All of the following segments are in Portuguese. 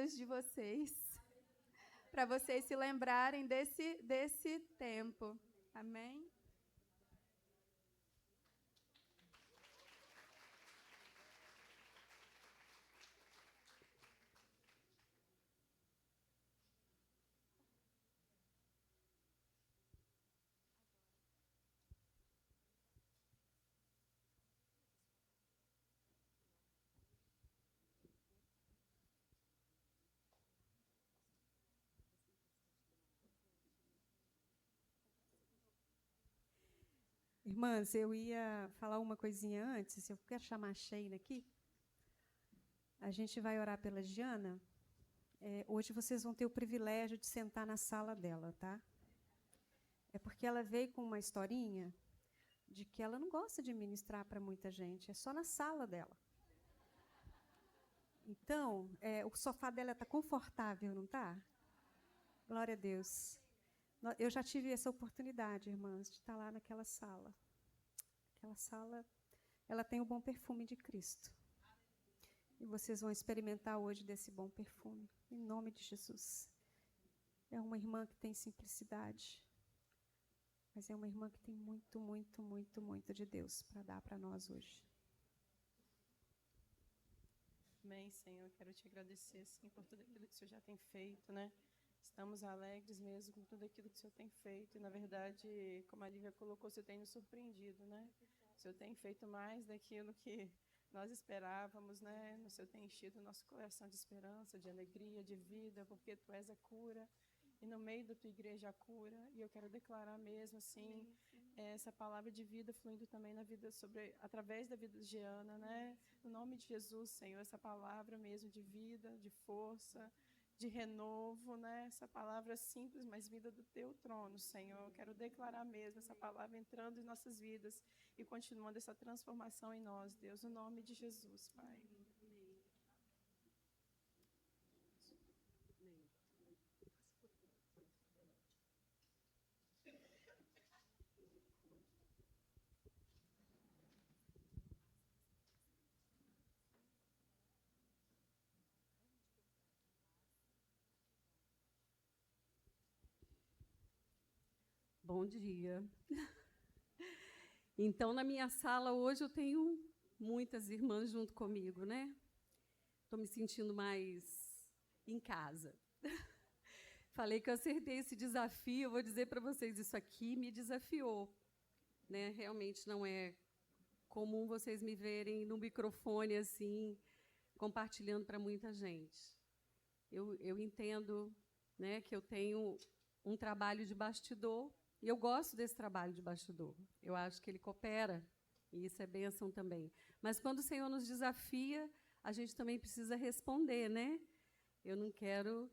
vidas de vocês, para vocês se lembrarem desse tempo. Amém? Irmãs, eu ia falar uma coisinha antes, eu quero chamar a Sheila aqui. A gente vai orar pela Giana. Hoje vocês vão ter o privilégio de sentar na sala dela, tá? É porque ela veio com uma historinha de que ela não gosta de ministrar para muita gente, é só na sala dela. Então, o sofá dela está confortável, não está? Glória a Deus. Eu já tive essa oportunidade, irmãs, de estar lá naquela sala. Aquela sala, ela tem o bom perfume de Cristo. E vocês vão experimentar hoje desse bom perfume, em nome de Jesus. É uma irmã que tem simplicidade, mas é uma irmã que tem muito, muito, muito, muito de Deus para dar para nós hoje. Amém, Senhor. Eu quero te agradecer, assim, por tudo aquilo que o Senhor já tem feito, né? Estamos alegres mesmo com tudo aquilo que o Senhor tem feito. E, na verdade, como a Lívia colocou, o Senhor tem nos surpreendido, né? O Senhor tem feito mais daquilo que nós esperávamos, né? O Senhor tem enchido o nosso coração de esperança, de alegria, de vida, porque Tu és a cura. E no meio da Tua igreja a cura. E eu quero declarar mesmo, assim, essa palavra de vida fluindo também na vida através da vida de Giana, né? No nome de Jesus, Senhor, essa palavra mesmo de vida, de força, de renovo, né? Essa palavra simples, mas vinda do Teu trono, Senhor. Eu quero declarar mesmo essa palavra entrando em nossas vidas e continuando essa transformação em nós, Deus, no nome de Jesus, Pai. Bom dia. Então, na minha sala hoje eu tenho muitas irmãs junto comigo, né? Estou me sentindo mais em casa. Falei que eu acertei esse desafio, eu vou dizer para vocês, isso aqui me desafiou, né? Realmente não é comum vocês me verem no microfone assim, compartilhando para muita gente. Eu entendo, né, que eu tenho um trabalho de bastidor, e eu gosto desse trabalho de bastidor. Eu acho que ele coopera, e isso é bênção também. Mas, quando o Senhor nos desafia, a gente também precisa responder, né? Eu não quero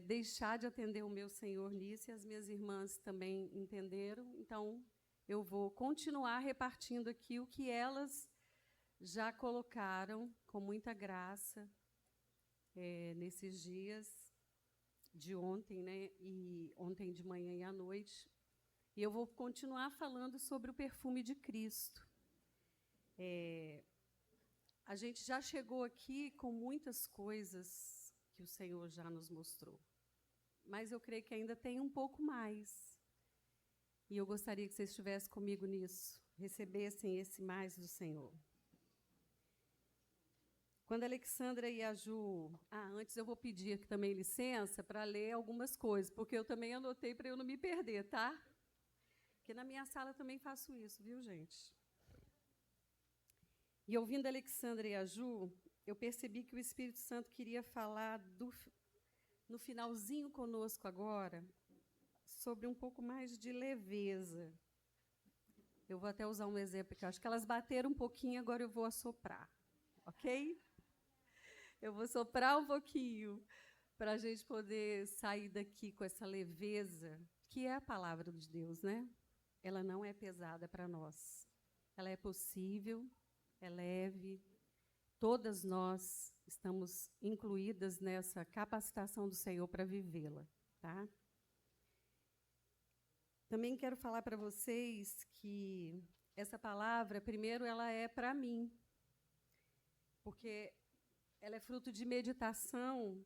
deixar de atender o meu Senhor nisso, e as minhas irmãs também entenderam. Então, eu vou continuar repartindo aqui o que elas já colocaram com muita graça nesses dias de ontem, né? E ontem de manhã e à noite. E eu vou continuar falando sobre o perfume de Cristo. A gente já chegou aqui com muitas coisas que o Senhor já nos mostrou, mas eu creio que ainda tem um pouco mais. E eu gostaria que vocês estivessem comigo nisso, recebessem esse mais do Senhor. Quando a Alexandra e a Ju... antes eu vou pedir aqui também licença para ler algumas coisas, porque eu também anotei para eu não me perder, tá? Porque na minha sala eu também faço isso, viu, gente? E ouvindo a Alexandra e a Ju, eu percebi que o Espírito Santo queria falar no finalzinho conosco agora sobre um pouco mais de leveza. Eu vou até usar um exemplo que eu acho que elas bateram um pouquinho, agora eu vou assoprar, ok? Eu vou soprar um pouquinho para a gente poder sair daqui com essa leveza, que é a palavra de Deus, né? Ela não é pesada para nós. Ela é possível, é leve. Todas nós estamos incluídas nessa capacitação do Senhor para vivê-la, tá? Também quero falar para vocês que essa palavra, primeiro, ela é para mim, porque ela é fruto de meditação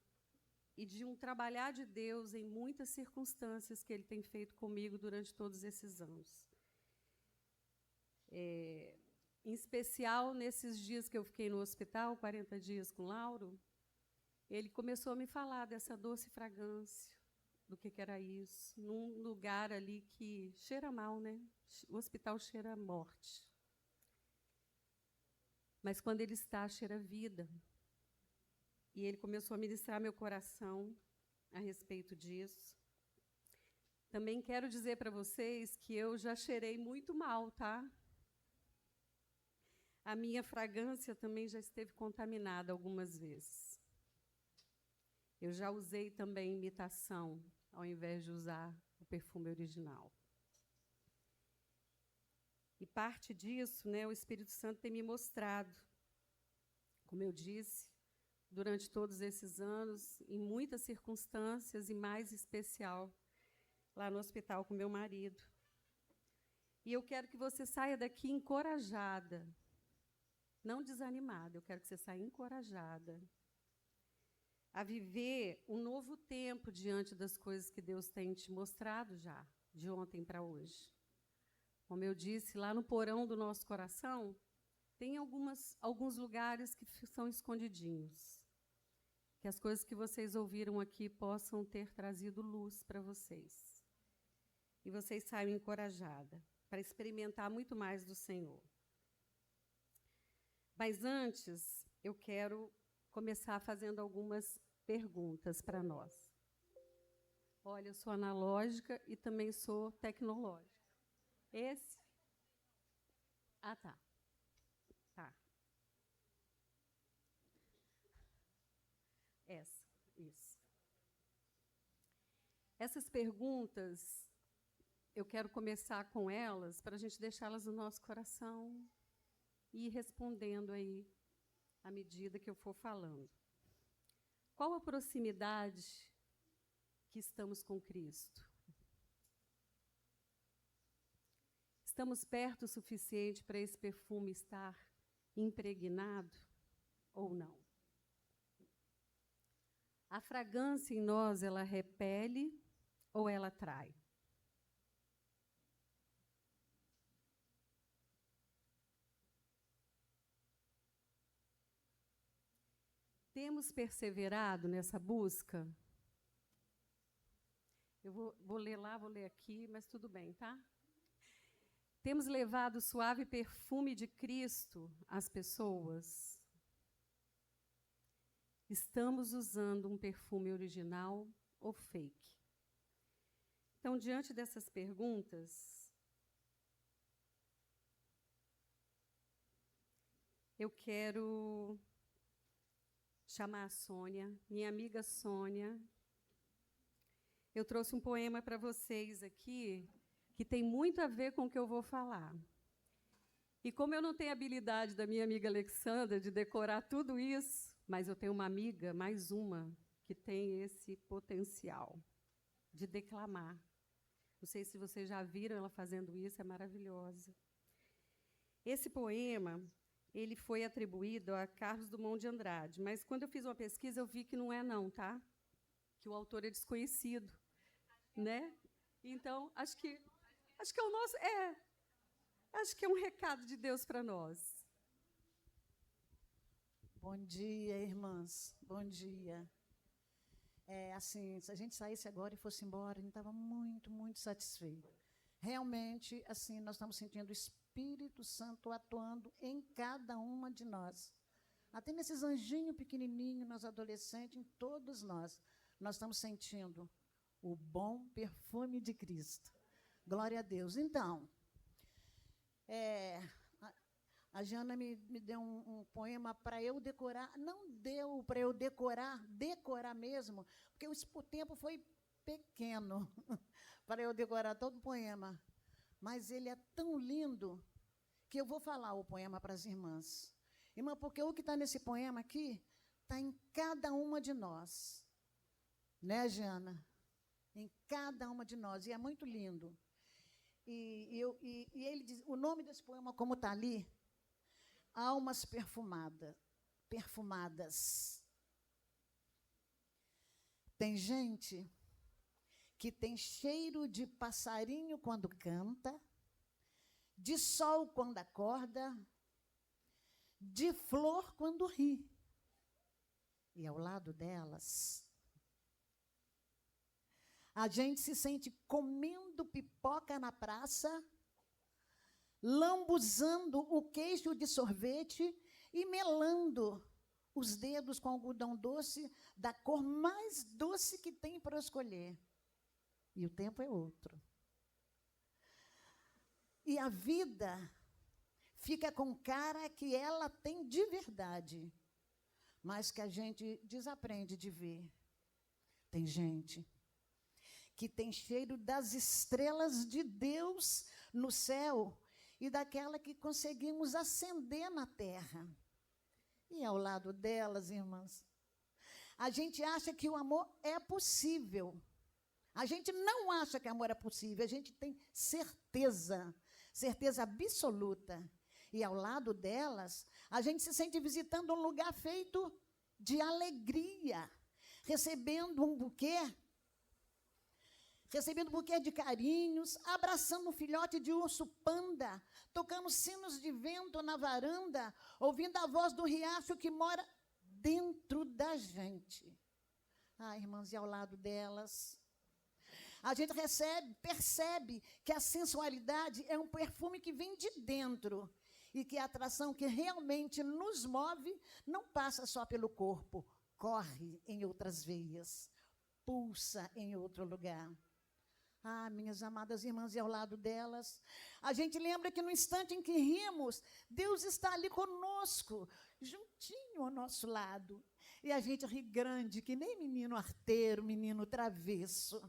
e de um trabalhar de Deus em muitas circunstâncias que Ele tem feito comigo durante todos esses anos. Em especial, nesses dias que eu fiquei no hospital, 40 dias com Lauro, ele começou a me falar dessa doce fragrância, do que era isso, num lugar ali que cheira mal, né? O hospital cheira a morte. Mas quando ele está, cheira a vida. E ele começou a ministrar meu coração a respeito disso. Também quero dizer para vocês que eu já cheirei muito mal, tá? A minha fragrância também já esteve contaminada algumas vezes. Eu já usei também imitação, ao invés de usar o perfume original. E parte disso, né, o Espírito Santo tem me mostrado, como eu disse, durante todos esses anos, em muitas circunstâncias, e mais especial, lá no hospital com meu marido. E eu quero que você saia daqui encorajada, não desanimada, eu quero que você saia encorajada a viver um novo tempo diante das coisas que Deus tem te mostrado já, de ontem para hoje. Como eu disse, lá no porão do nosso coração, tem alguns lugares que são escondidinhos. Que as coisas que vocês ouviram aqui possam ter trazido luz para vocês. E vocês saiam encorajadas para experimentar muito mais do Senhor. Mas antes, eu quero começar fazendo algumas perguntas para nós. Olha, eu sou analógica e também sou tecnológica. Esse? Ah, tá. Tá. Isso. Essas perguntas, eu quero começar com elas para a gente deixá-las no nosso coração e ir respondendo aí à medida que eu for falando. Qual a proximidade que estamos com Cristo? Estamos perto o suficiente para esse perfume estar impregnado ou não? A fragrância em nós, ela repele ou ela atrai? Temos perseverado nessa busca? Eu vou ler lá, vou ler aqui, mas tudo bem, tá? Temos levado o suave perfume de Cristo às pessoas? Estamos usando um perfume original ou fake? Então, diante dessas perguntas, eu quero chamar a Sônia, minha amiga Sônia. Eu trouxe um poema para vocês aqui, que tem muito a ver com o que eu vou falar. E como eu não tenho a habilidade da minha amiga Alexandra de decorar tudo isso, mas eu tenho uma amiga, mais uma, que tem esse potencial de declamar. Não sei se vocês já viram ela fazendo isso, é maravilhosa. Esse poema, ele foi atribuído a Carlos Drummond de Andrade, mas quando eu fiz uma pesquisa, eu vi que não é não, tá? Que o autor é desconhecido, né? Então, acho que é o nosso, acho que é um recado de Deus para nós. Bom dia, irmãs. Bom dia. Assim, se a gente saísse agora e fosse embora, a gente estava muito, muito satisfeito. Realmente, assim, nós estamos sentindo o Espírito Santo atuando em cada uma de nós. Até nesses anjinhos pequenininhos, nós adolescentes, em todos nós estamos sentindo o bom perfume de Cristo. Glória a Deus. Então, a Jana me deu um poema para eu decorar. Não deu para eu decorar mesmo, porque o tempo foi pequeno para eu decorar todo o poema. Mas ele é tão lindo que eu vou falar o poema para as irmãs. Irmã, porque o que está nesse poema aqui está em cada uma de nós. Né, Jana? Em cada uma de nós. E é muito lindo. E ele diz, o nome desse poema, como está ali, Almas perfumadas. Tem gente que tem cheiro de passarinho quando canta, de sol quando acorda, de flor quando ri. E ao lado delas, a gente se sente comendo pipoca na praça, lambuzando o queijo de sorvete e melando os dedos com algodão doce, da cor mais doce que tem para escolher. E o tempo é outro. E a vida fica com cara que ela tem de verdade, mas que a gente desaprende de ver. Tem gente que tem cheiro das estrelas de Deus no céu e daquela que conseguimos acender na terra. E ao lado delas, irmãs, a gente acha que o amor é possível. A gente não acha que amor é possível, a gente tem certeza, certeza absoluta. E ao lado delas, a gente se sente visitando um lugar feito de alegria, recebendo um buquê de carinhos, abraçando um filhote de urso panda, tocando sinos de vento na varanda, ouvindo a voz do riacho que mora dentro da gente. Ah, irmãs, e ao lado delas, a gente percebe que a sensualidade é um perfume que vem de dentro e que a atração que realmente nos move não passa só pelo corpo, corre em outras veias, pulsa em outro lugar. Ah, minhas amadas irmãs, e ao lado delas, a gente lembra que no instante em que rimos, Deus está ali conosco, juntinho ao nosso lado. E a gente ri grande, que nem menino arteiro, menino travesso.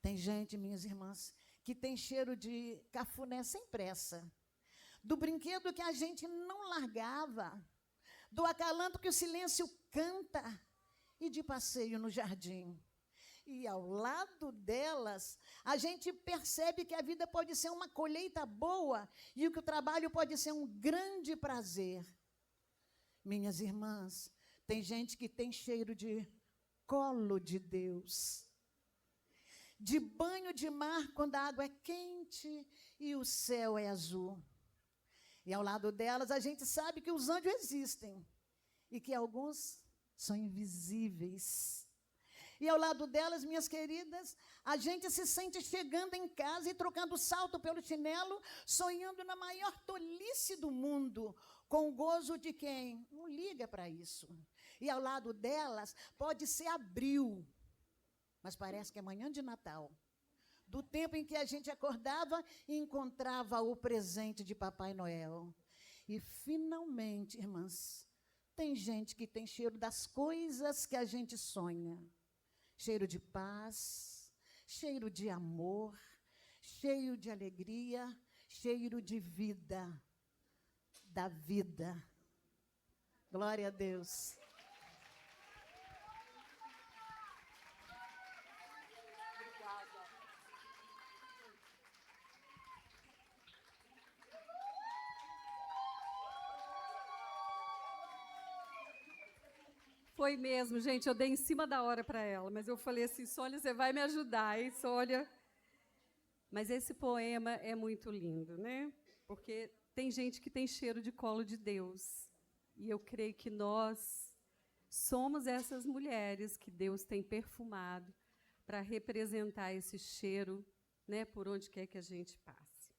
Tem gente, minhas irmãs, que tem cheiro de cafuné sem pressa, do brinquedo que a gente não largava, do acalanto que o silêncio canta e de passeio no jardim. E ao lado delas, a gente percebe que a vida pode ser uma colheita boa e que o trabalho pode ser um grande prazer. Minhas irmãs, tem gente que tem cheiro de colo de Deus, de banho de mar quando a água é quente e o céu é azul. E ao lado delas, a gente sabe que os anjos existem e que alguns são invisíveis. E ao lado delas, minhas queridas, a gente se sente chegando em casa e trocando salto pelo chinelo, sonhando na maior tolice do mundo, com o gozo de quem não liga para isso. E ao lado delas, pode ser abril, mas parece que é manhã de Natal. Do tempo em que a gente acordava e encontrava o presente de Papai Noel. E, finalmente, irmãs, tem gente que tem cheiro das coisas que a gente sonha. Cheiro de paz, cheiro de amor, cheiro de alegria, cheiro de vida, da vida. Glória a Deus. Foi mesmo, gente, eu dei em cima da hora para ela, mas eu falei assim, Sônia, você vai me ajudar, hein, Sônia? Mas esse poema é muito lindo, né? Porque tem gente que tem cheiro de colo de Deus. E eu creio que nós somos essas mulheres que Deus tem perfumado para representar esse cheiro, né, por onde quer que a gente passe.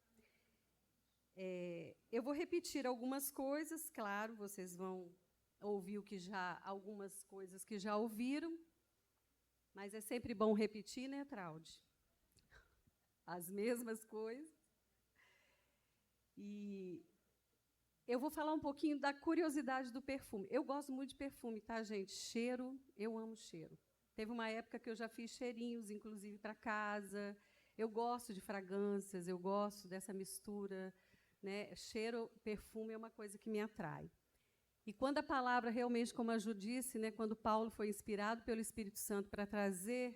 Eu vou repetir algumas coisas, claro, vocês vão ouvir algumas coisas que já ouviram, mas é sempre bom repetir, né, Traude? As mesmas coisas. E eu vou falar um pouquinho da curiosidade do perfume. Eu gosto muito de perfume, tá, gente? Cheiro, eu amo cheiro. Teve uma época que eu já fiz cheirinhos, inclusive, para casa. Eu gosto de fragrâncias, eu gosto dessa mistura, né? Cheiro, perfume é uma coisa que me atrai. E quando a palavra realmente, como a Ju disse, né, quando Paulo foi inspirado pelo Espírito Santo para trazer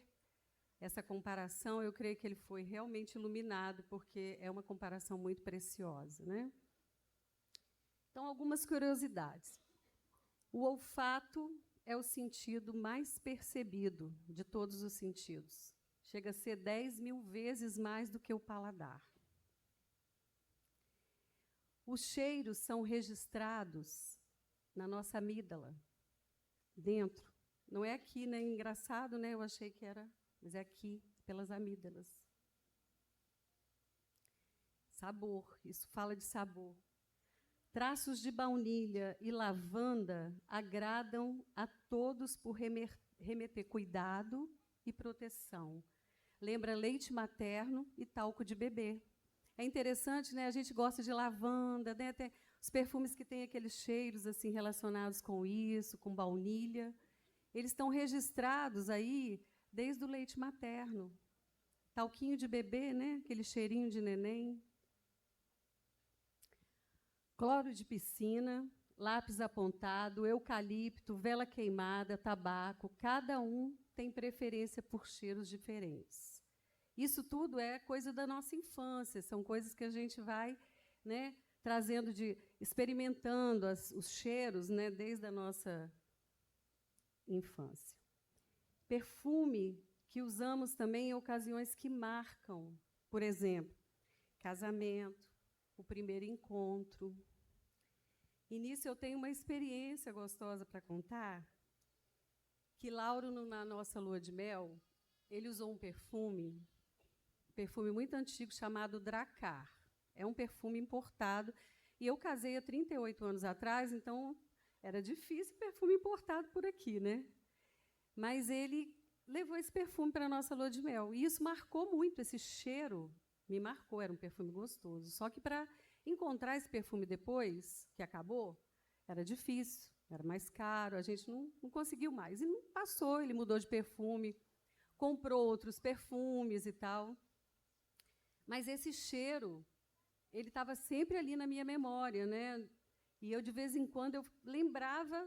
essa comparação, eu creio que ele foi realmente iluminado, porque é uma comparação muito preciosa, né? Então, algumas curiosidades. O olfato é o sentido mais percebido de todos os sentidos. Chega a ser 10.000 vezes mais do que o paladar. Os cheiros são registrados na nossa amígdala, dentro. Não é aqui, né? Engraçado, né? Eu achei que era, mas é aqui, pelas amígdalas. Sabor, isso fala de sabor. Traços de baunilha e lavanda agradam a todos por remeter cuidado e proteção. Lembra leite materno e talco de bebê. É interessante, né? A gente gosta de lavanda, né? Tem os perfumes que têm aqueles cheiros assim relacionados com isso, com baunilha. Eles estão registrados aí desde o leite materno. Talquinho de bebê, né? Aquele cheirinho de neném. Cloro de piscina, lápis apontado, eucalipto, vela queimada, tabaco, cada um tem preferência por cheiros diferentes. Isso tudo é coisa da nossa infância, são coisas que a gente vai, né, trazendo, experimentando os cheiros, né, desde a nossa infância. Perfume que usamos também em ocasiões que marcam, por exemplo, casamento, o primeiro encontro. E nisso eu tenho uma experiência gostosa para contar, que Lauro, na nossa lua de mel, ele usou um perfume muito antigo, chamado Dracar. É um perfume importado, e eu casei há 38 anos atrás, então era difícil perfume importado por aqui, né? Mas ele levou esse perfume para a nossa lua de mel, e isso marcou muito, esse cheiro me marcou, era um perfume gostoso. Só que para encontrar esse perfume depois, que acabou, era difícil, era mais caro, a gente não conseguiu mais. E não passou, ele mudou de perfume, comprou outros perfumes e tal. Mas esse cheiro, ele estava sempre ali na minha memória, né? E eu, de vez em quando, eu lembrava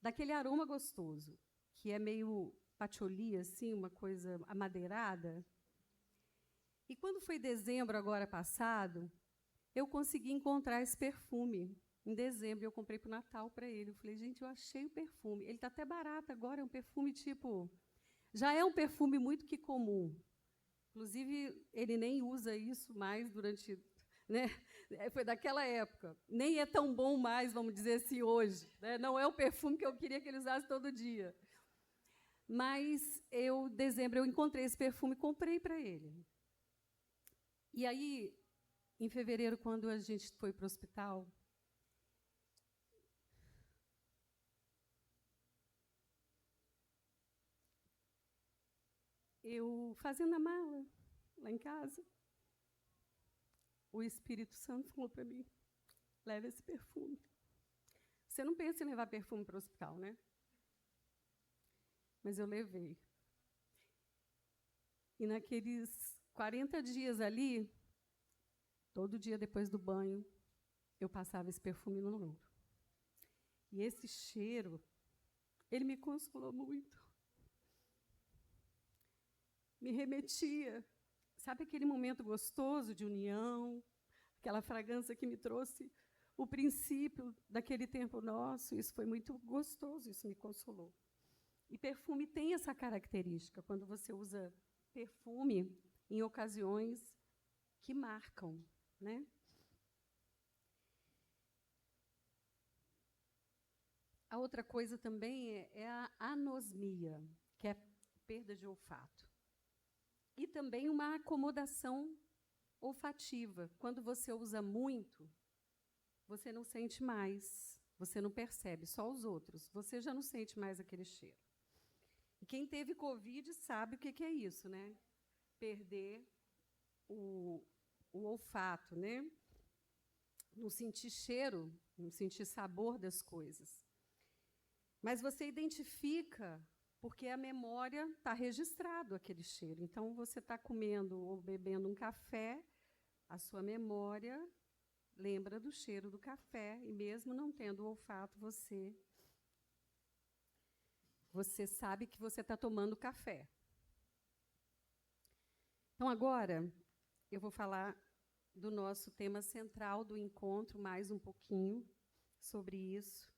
daquele aroma gostoso, que é meio patchouli, assim, uma coisa amadeirada. E quando foi dezembro, agora passado, eu consegui encontrar esse perfume. Em dezembro, eu comprei para o Natal para ele. Eu falei, gente, eu achei o perfume. Ele está até barato agora, é um perfume tipo... Já é um perfume muito que comum. Inclusive, ele nem usa isso mais durante... Né? Foi daquela época. Nem é tão bom mais, vamos dizer assim, hoje. Né? Não é o perfume que eu queria que ele usasse todo dia. Mas, em dezembro, eu encontrei esse perfume e comprei para ele. E aí, em fevereiro, quando a gente foi para o hospital, eu, fazendo a mala, lá em casa, o Espírito Santo falou para mim, leva esse perfume. Você não pensa em levar perfume para o hospital, né? Mas eu levei. E naqueles 40 dias ali, todo dia depois do banho, eu passava esse perfume no ombro. E esse cheiro, ele me consolou muito. Me remetia, sabe aquele momento gostoso de união, aquela fragrância que me trouxe o princípio daquele tempo nosso, isso foi muito gostoso, isso me consolou. E perfume tem essa característica, quando você usa perfume em ocasiões que marcam, né? A outra coisa também é a anosmia, que é a perda de olfato. E também uma acomodação olfativa. Quando você usa muito, você não sente mais, você não percebe, só os outros. Você já não sente mais aquele cheiro. E quem teve Covid sabe o que é isso, né? Perder o olfato, né? Não sentir cheiro, não sentir sabor das coisas. Mas você identifica, porque a memória está registrado aquele cheiro. Então, você está comendo ou bebendo um café, a sua memória lembra do cheiro do café, e mesmo não tendo o olfato, você sabe que você está tomando café. Então, agora, eu vou falar do nosso tema central do encontro, mais um pouquinho sobre isso.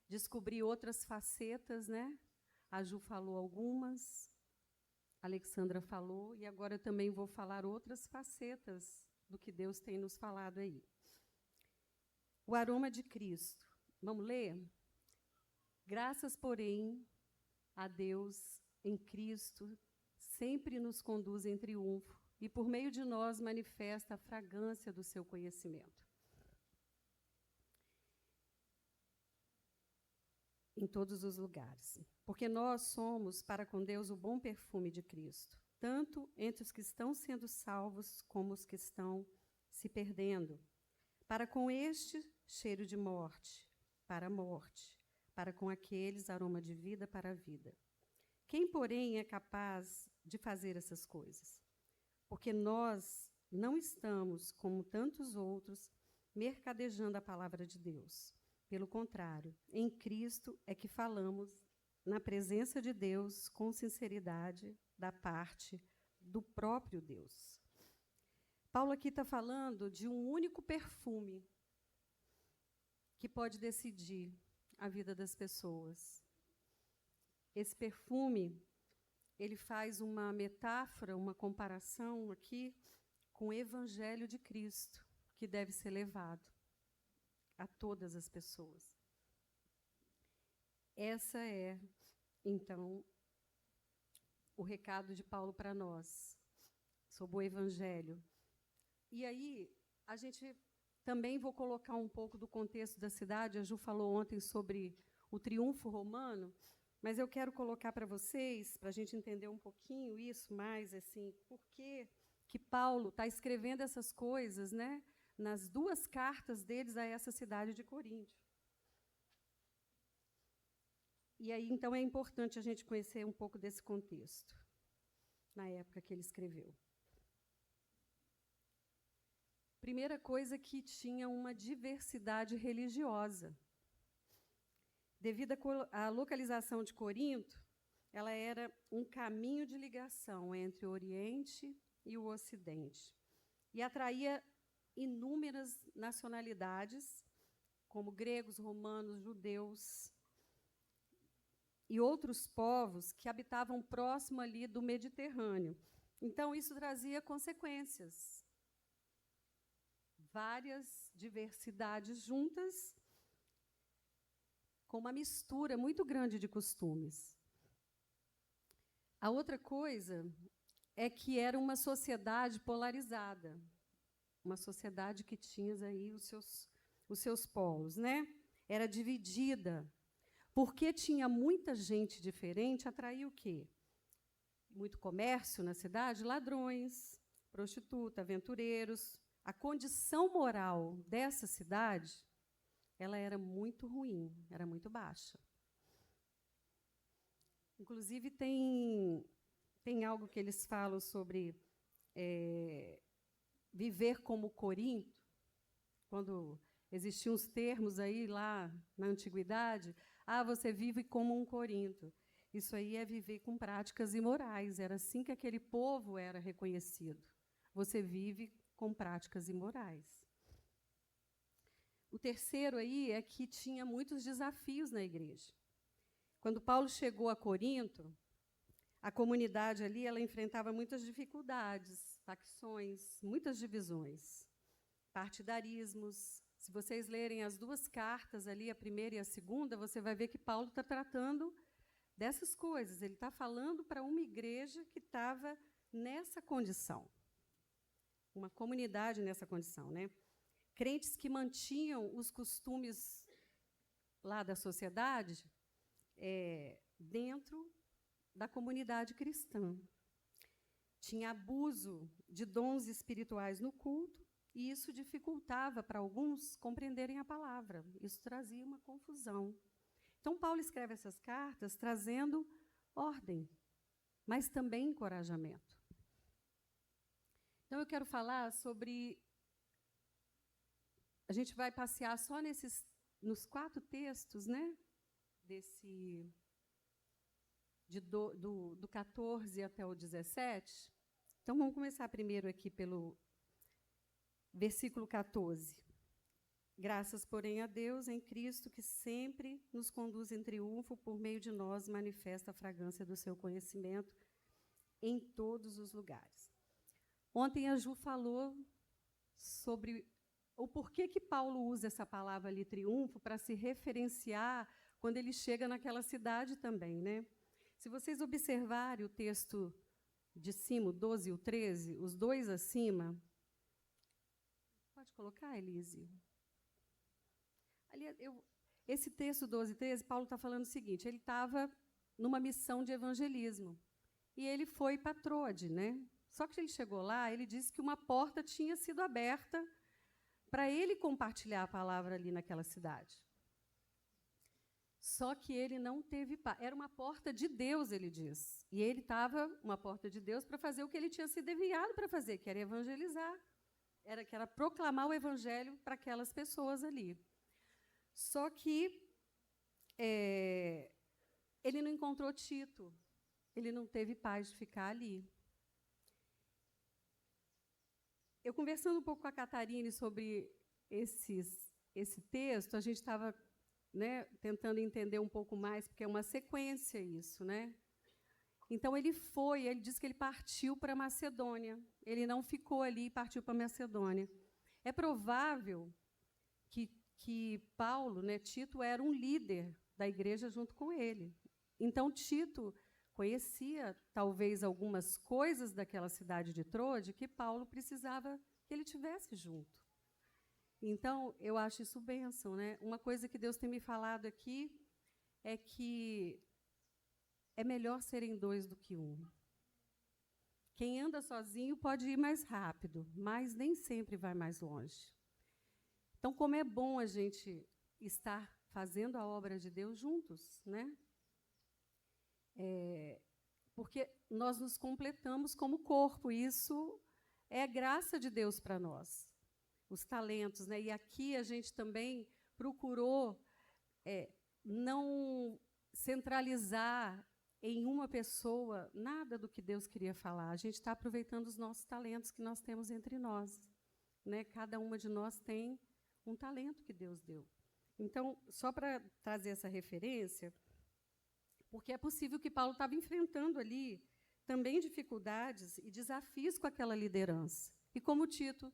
descobrir outras facetas, né? A Ju falou algumas, a Alexandra falou, e agora eu também vou falar outras facetas do que Deus tem nos falado aí. O aroma de Cristo. Vamos ler? Graças, porém, a Deus em Cristo, sempre nos conduz em triunfo e por meio de nós manifesta a fragrância do seu conhecimento. Em todos os lugares. Porque nós somos para com Deus o bom perfume de Cristo, tanto entre os que estão sendo salvos como os que estão se perdendo. Para com este, cheiro de morte, para a morte, para com aqueles, aroma de vida para a vida. Quem, porém, é capaz de fazer essas coisas? Porque nós não estamos, como tantos outros, mercadejando a palavra de Deus. Pelo contrário, em Cristo é que falamos na presença de Deus com sinceridade da parte do próprio Deus. Paulo aqui está falando de um único perfume que pode decidir a vida das pessoas. Esse perfume, ele faz uma metáfora, uma comparação aqui com o Evangelho de Cristo, que deve ser levado a todas as pessoas. Essa é, então, o recado de Paulo para nós, sobre o Evangelho. E aí, a gente também vou colocar um pouco do contexto da cidade. A Ju falou ontem sobre o triunfo romano, mas eu quero colocar para vocês, para a gente entender um pouquinho isso mais, assim, por que Paulo está escrevendo essas coisas, né, nas duas cartas deles a essa cidade de Corinto. E aí, então, é importante a gente conhecer um pouco desse contexto, na época que ele escreveu. Primeira coisa, que tinha uma diversidade religiosa. Devido à localização de Corinto, ela era um caminho de ligação entre o Oriente e o Ocidente, e atraía inúmeras nacionalidades, como gregos, romanos, judeus e outros povos que habitavam próximo ali do Mediterrâneo. Então, isso trazia consequências. Várias diversidades juntas, com uma mistura muito grande de costumes. A outra coisa é que era uma sociedade polarizada, uma sociedade que tinha aí os seus polos, né? Era dividida. Porque tinha muita gente diferente, atraía o quê? Muito comércio na cidade, ladrões, prostituta, aventureiros. A condição moral dessa cidade, ela era muito ruim, era muito baixa. Inclusive, tem algo que eles falam sobre viver como Corinto, quando existiam os termos aí lá na antiguidade, você vive como um Corinto. Isso aí é viver com práticas imorais, era assim que aquele povo era reconhecido. Você vive com práticas imorais. O terceiro aí é que tinha muitos desafios na igreja. Quando Paulo chegou a Corinto, a comunidade ali ela enfrentava muitas dificuldades, facções, muitas divisões, partidarismos. Se vocês lerem as duas cartas ali, a primeira e a segunda, você vai ver que Paulo está tratando dessas coisas. Ele está falando para uma igreja que estava nessa condição, uma comunidade nessa condição, né? Crentes que mantinham os costumes lá da sociedade dentro da comunidade cristã. Tinha abuso de dons espirituais no culto, e isso dificultava para alguns compreenderem a palavra. Isso trazia uma confusão. Então, Paulo escreve essas cartas trazendo ordem, mas também encorajamento. Então, eu quero falar sobre... A gente vai passear só nos 4 textos, né? Do 14 até o 17. Então, vamos começar primeiro aqui pelo versículo 14. Graças, porém, a Deus em Cristo, que sempre nos conduz em triunfo, por meio de nós manifesta a fragrância do seu conhecimento em todos os lugares. Ontem a Ju falou sobre o porquê que Paulo usa essa palavra ali, triunfo, para se referenciar quando ele chega naquela cidade também, né? Se vocês observarem o texto de cima, o 12 e o 13, os dois acima. Pode colocar, Elise? Ali, esse texto 12 e 13, Paulo está falando o seguinte, ele estava numa missão de evangelismo, e ele foi para Troade, né? Só que ele chegou lá, ele disse que uma porta tinha sido aberta para ele compartilhar a palavra ali naquela cidade. Só que ele não teve paz. Era uma porta de Deus, ele diz. E ele estava uma porta de Deus para fazer o que ele tinha sido enviado para fazer, que era evangelizar, que era proclamar o evangelho para aquelas pessoas ali. Só que ele não encontrou Tito, ele não teve paz de ficar ali. Eu, conversando um pouco com a Catarine sobre esse texto, a gente estava, né, tentando entender um pouco mais, porque é uma sequência isso, né? Então, ele disse que ele partiu para a Macedônia. Ele não ficou ali e partiu para a Macedônia. É provável que Paulo, né, Tito, era um líder da igreja junto com ele. Então, Tito conhecia, talvez, algumas coisas daquela cidade de Troade que Paulo precisava que ele tivesse junto. Então, eu acho isso bênção, né? Uma coisa que Deus tem me falado aqui é que é melhor serem dois do que um. Quem anda sozinho pode ir mais rápido, mas nem sempre vai mais longe. Então, como é bom a gente estar fazendo a obra de Deus juntos, né? Porque nós nos completamos como corpo, e isso é graça de Deus para nós, os talentos, né? E aqui a gente também procurou não centralizar em uma pessoa nada do que Deus queria falar. A gente está aproveitando os nossos talentos que nós temos entre nós, né? Cada uma de nós tem um talento que Deus deu. Então, só para trazer essa referência, porque é possível que Paulo estava enfrentando ali também dificuldades e desafios com aquela liderança. E como Tito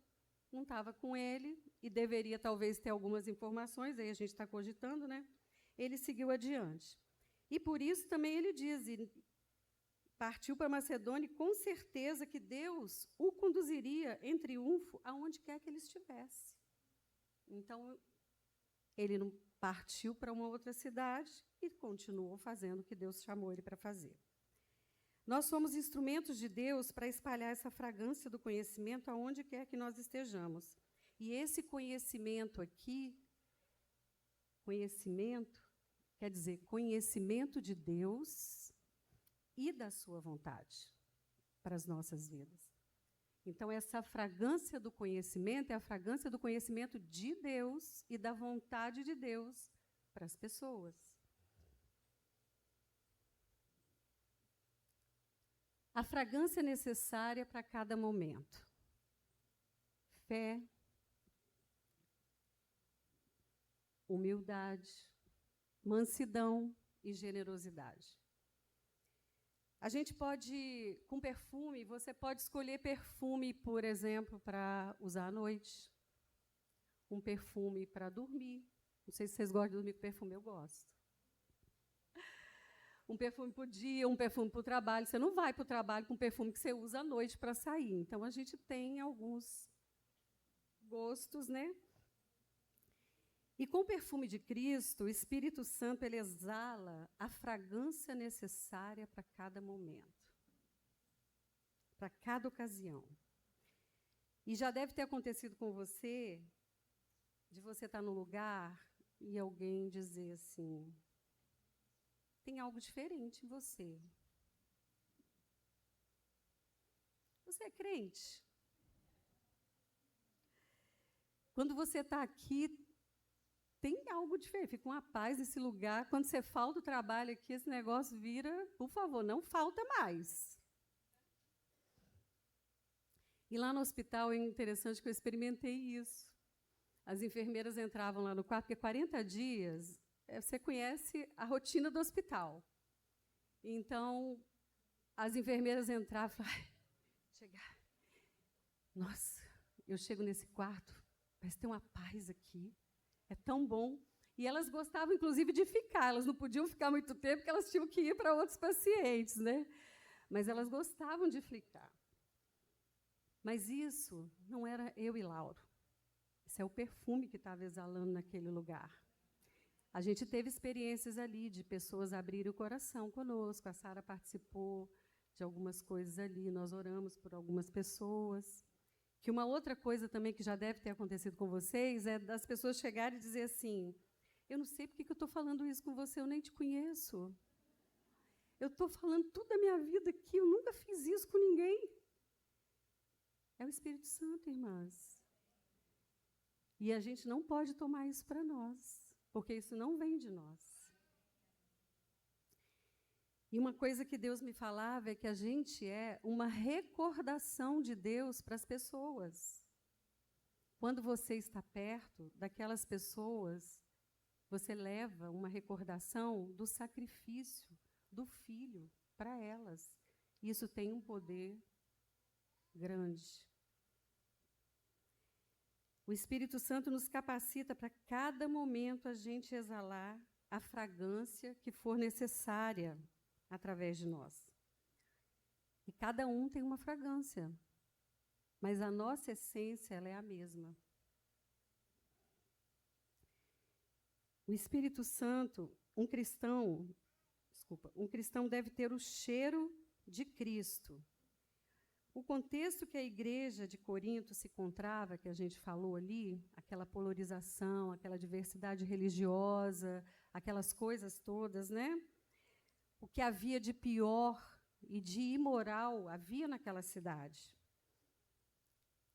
não estava com ele, e deveria talvez ter algumas informações, aí a gente está cogitando, né? Ele seguiu adiante. E por isso também ele diz, partiu para Macedônia, e com certeza que Deus o conduziria em triunfo aonde quer que ele estivesse. Então, ele não partiu para uma outra cidade e continuou fazendo o que Deus chamou ele para fazer. Nós somos instrumentos de Deus para espalhar essa fragrância do conhecimento aonde quer que nós estejamos. E esse conhecimento aqui, conhecimento, quer dizer, conhecimento de Deus e da sua vontade para as nossas vidas. Então, essa fragrância do conhecimento é a fragrância do conhecimento de Deus e da vontade de Deus para as pessoas. A fragrância necessária para cada momento. Fé, humildade, mansidão e generosidade. A gente pode, com perfume, você pode escolher perfume, por exemplo, para usar à noite. Um perfume para dormir. Não sei se vocês gostam de dormir com perfume, eu gosto. Um perfume para o dia, um perfume para o trabalho. Você não vai para o trabalho com perfume que você usa à noite para sair. Então, a gente tem alguns gostos, né? E com o perfume de Cristo, o Espírito Santo ele exala a fragrância necessária para cada momento, para cada ocasião. E já deve ter acontecido com você, de você estar num lugar e alguém dizer assim, tem algo diferente em você. Você é crente? Quando você está aqui, tem algo diferente, fica uma paz nesse lugar. Quando você falta o trabalho aqui, esse negócio vira, por favor, não falta mais. E lá no hospital é interessante que eu experimentei isso. As enfermeiras entravam lá no quarto, porque 40 dias, você conhece a rotina do hospital. Então, as enfermeiras entravam e falavam, chegar. Nossa, eu chego nesse quarto, parece ter uma paz aqui, é tão bom. E elas gostavam, inclusive, de ficar, elas não podiam ficar muito tempo, porque elas tinham que ir para outros pacientes, né? Mas elas gostavam de ficar. Mas isso não era eu e Lauro. Isso é o perfume que estava exalando naquele lugar. A gente teve experiências ali de pessoas abrirem o coração conosco, a Sara participou de algumas coisas ali, nós oramos por algumas pessoas. Que uma outra coisa também que já deve ter acontecido com vocês é das pessoas chegarem e dizer assim, eu não sei porque que eu estou falando isso com você, eu nem te conheço. Eu estou falando tudo da minha vida aqui, eu nunca fiz isso com ninguém. É o Espírito Santo, irmãs. E a gente não pode tomar isso para nós, porque isso não vem de nós. E uma coisa que Deus me falava é que a gente é uma recordação de Deus para as pessoas. Quando você está perto daquelas pessoas, você leva uma recordação do sacrifício do Filho para elas. Isso tem um poder grande. O Espírito Santo nos capacita para cada momento a gente exalar a fragrância que for necessária através de nós. E cada um tem uma fragrância, mas a nossa essência ela é a mesma. O Espírito Santo, um cristão deve ter o cheiro de Cristo. O contexto que a igreja de Corinto se encontrava, que a gente falou ali, aquela polarização, aquela diversidade religiosa, aquelas coisas todas, né? O que havia de pior e de imoral havia naquela cidade.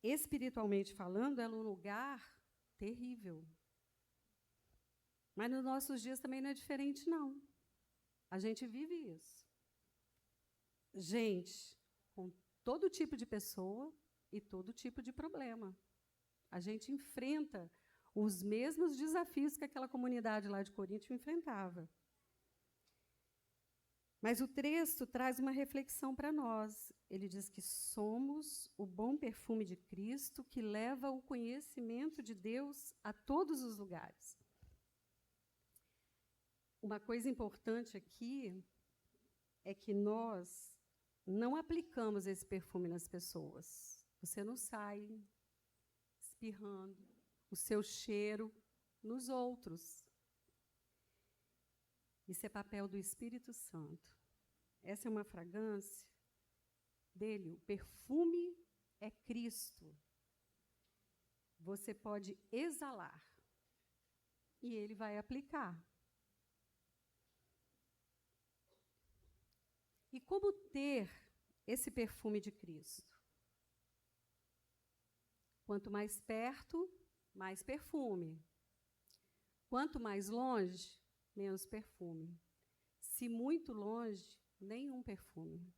Espiritualmente falando, era um lugar terrível. Mas nos nossos dias também não é diferente, não. A gente vive isso. Gente com todo tipo de pessoa e todo tipo de problema. A gente enfrenta os mesmos desafios que aquela comunidade lá de Corinto enfrentava. Mas o texto traz uma reflexão para nós. Ele diz que somos o bom perfume de Cristo que leva o conhecimento de Deus a todos os lugares. Uma coisa importante aqui é que nós não aplicamos esse perfume nas pessoas. Você não sai espirrando o seu cheiro nos outros. Isso é papel do Espírito Santo. Essa é uma fragrância dele. O perfume é Cristo. Você pode exalar e ele vai aplicar. E como ter esse perfume de Cristo? Quanto mais perto, mais perfume. Quanto mais longe, menos perfume. Se muito longe, nenhum perfume.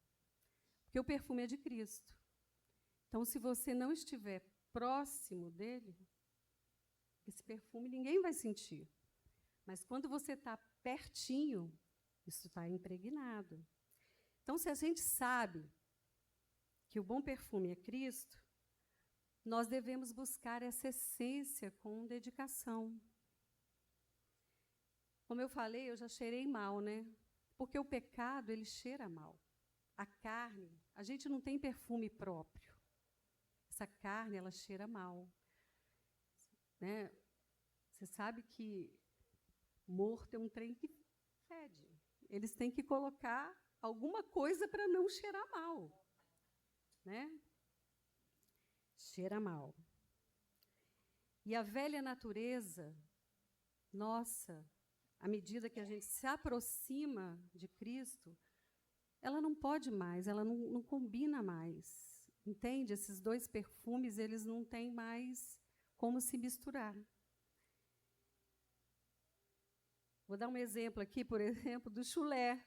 Porque o perfume é de Cristo. Então, se você não estiver próximo dele, esse perfume ninguém vai sentir. Mas quando você está pertinho, isso está impregnado. Então, se a gente sabe que o bom perfume é Cristo, nós devemos buscar essa essência com dedicação. Como eu falei, eu já cheirei mal, né? Porque o pecado, ele cheira mal. A carne, a gente não tem perfume próprio. Essa carne, ela cheira mal. Né? Você sabe que morto é um trem que fede. Eles têm que colocar alguma coisa para não cheirar mal. Né? Cheira mal. E a velha natureza, nossa, à medida que a gente se aproxima de Cristo, ela não pode mais, ela não combina mais. Entende? Esses dois perfumes, eles não têm mais como se misturar. Vou dar um exemplo aqui, por exemplo, do chulé.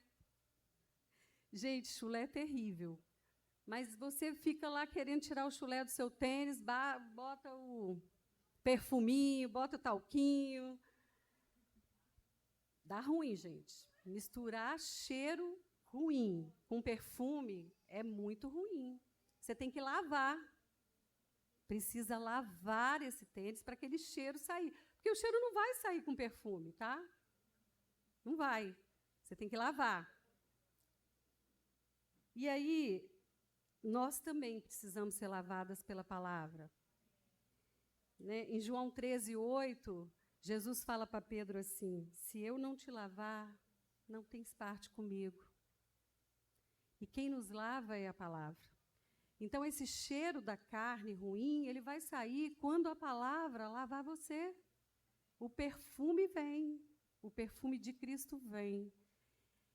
Gente, chulé é terrível. Mas você fica lá querendo tirar o chulé do seu tênis, bota perfuminho, bota o talquinho. Dá ruim, gente. Misturar cheiro ruim com perfume é muito ruim. Você tem que lavar. Precisa lavar esse tênis para aquele cheiro sair. Porque o cheiro não vai sair com perfume, tá? Não vai. Você tem que lavar. E aí, nós também precisamos ser lavadas pela palavra. Né? Em João 13:8, Jesus fala para Pedro assim: se eu não te lavar, não tens parte comigo. E quem nos lava é a palavra. Então, esse cheiro da carne ruim, ele vai sair quando a palavra lavar você. O perfume vem, o perfume de Cristo vem.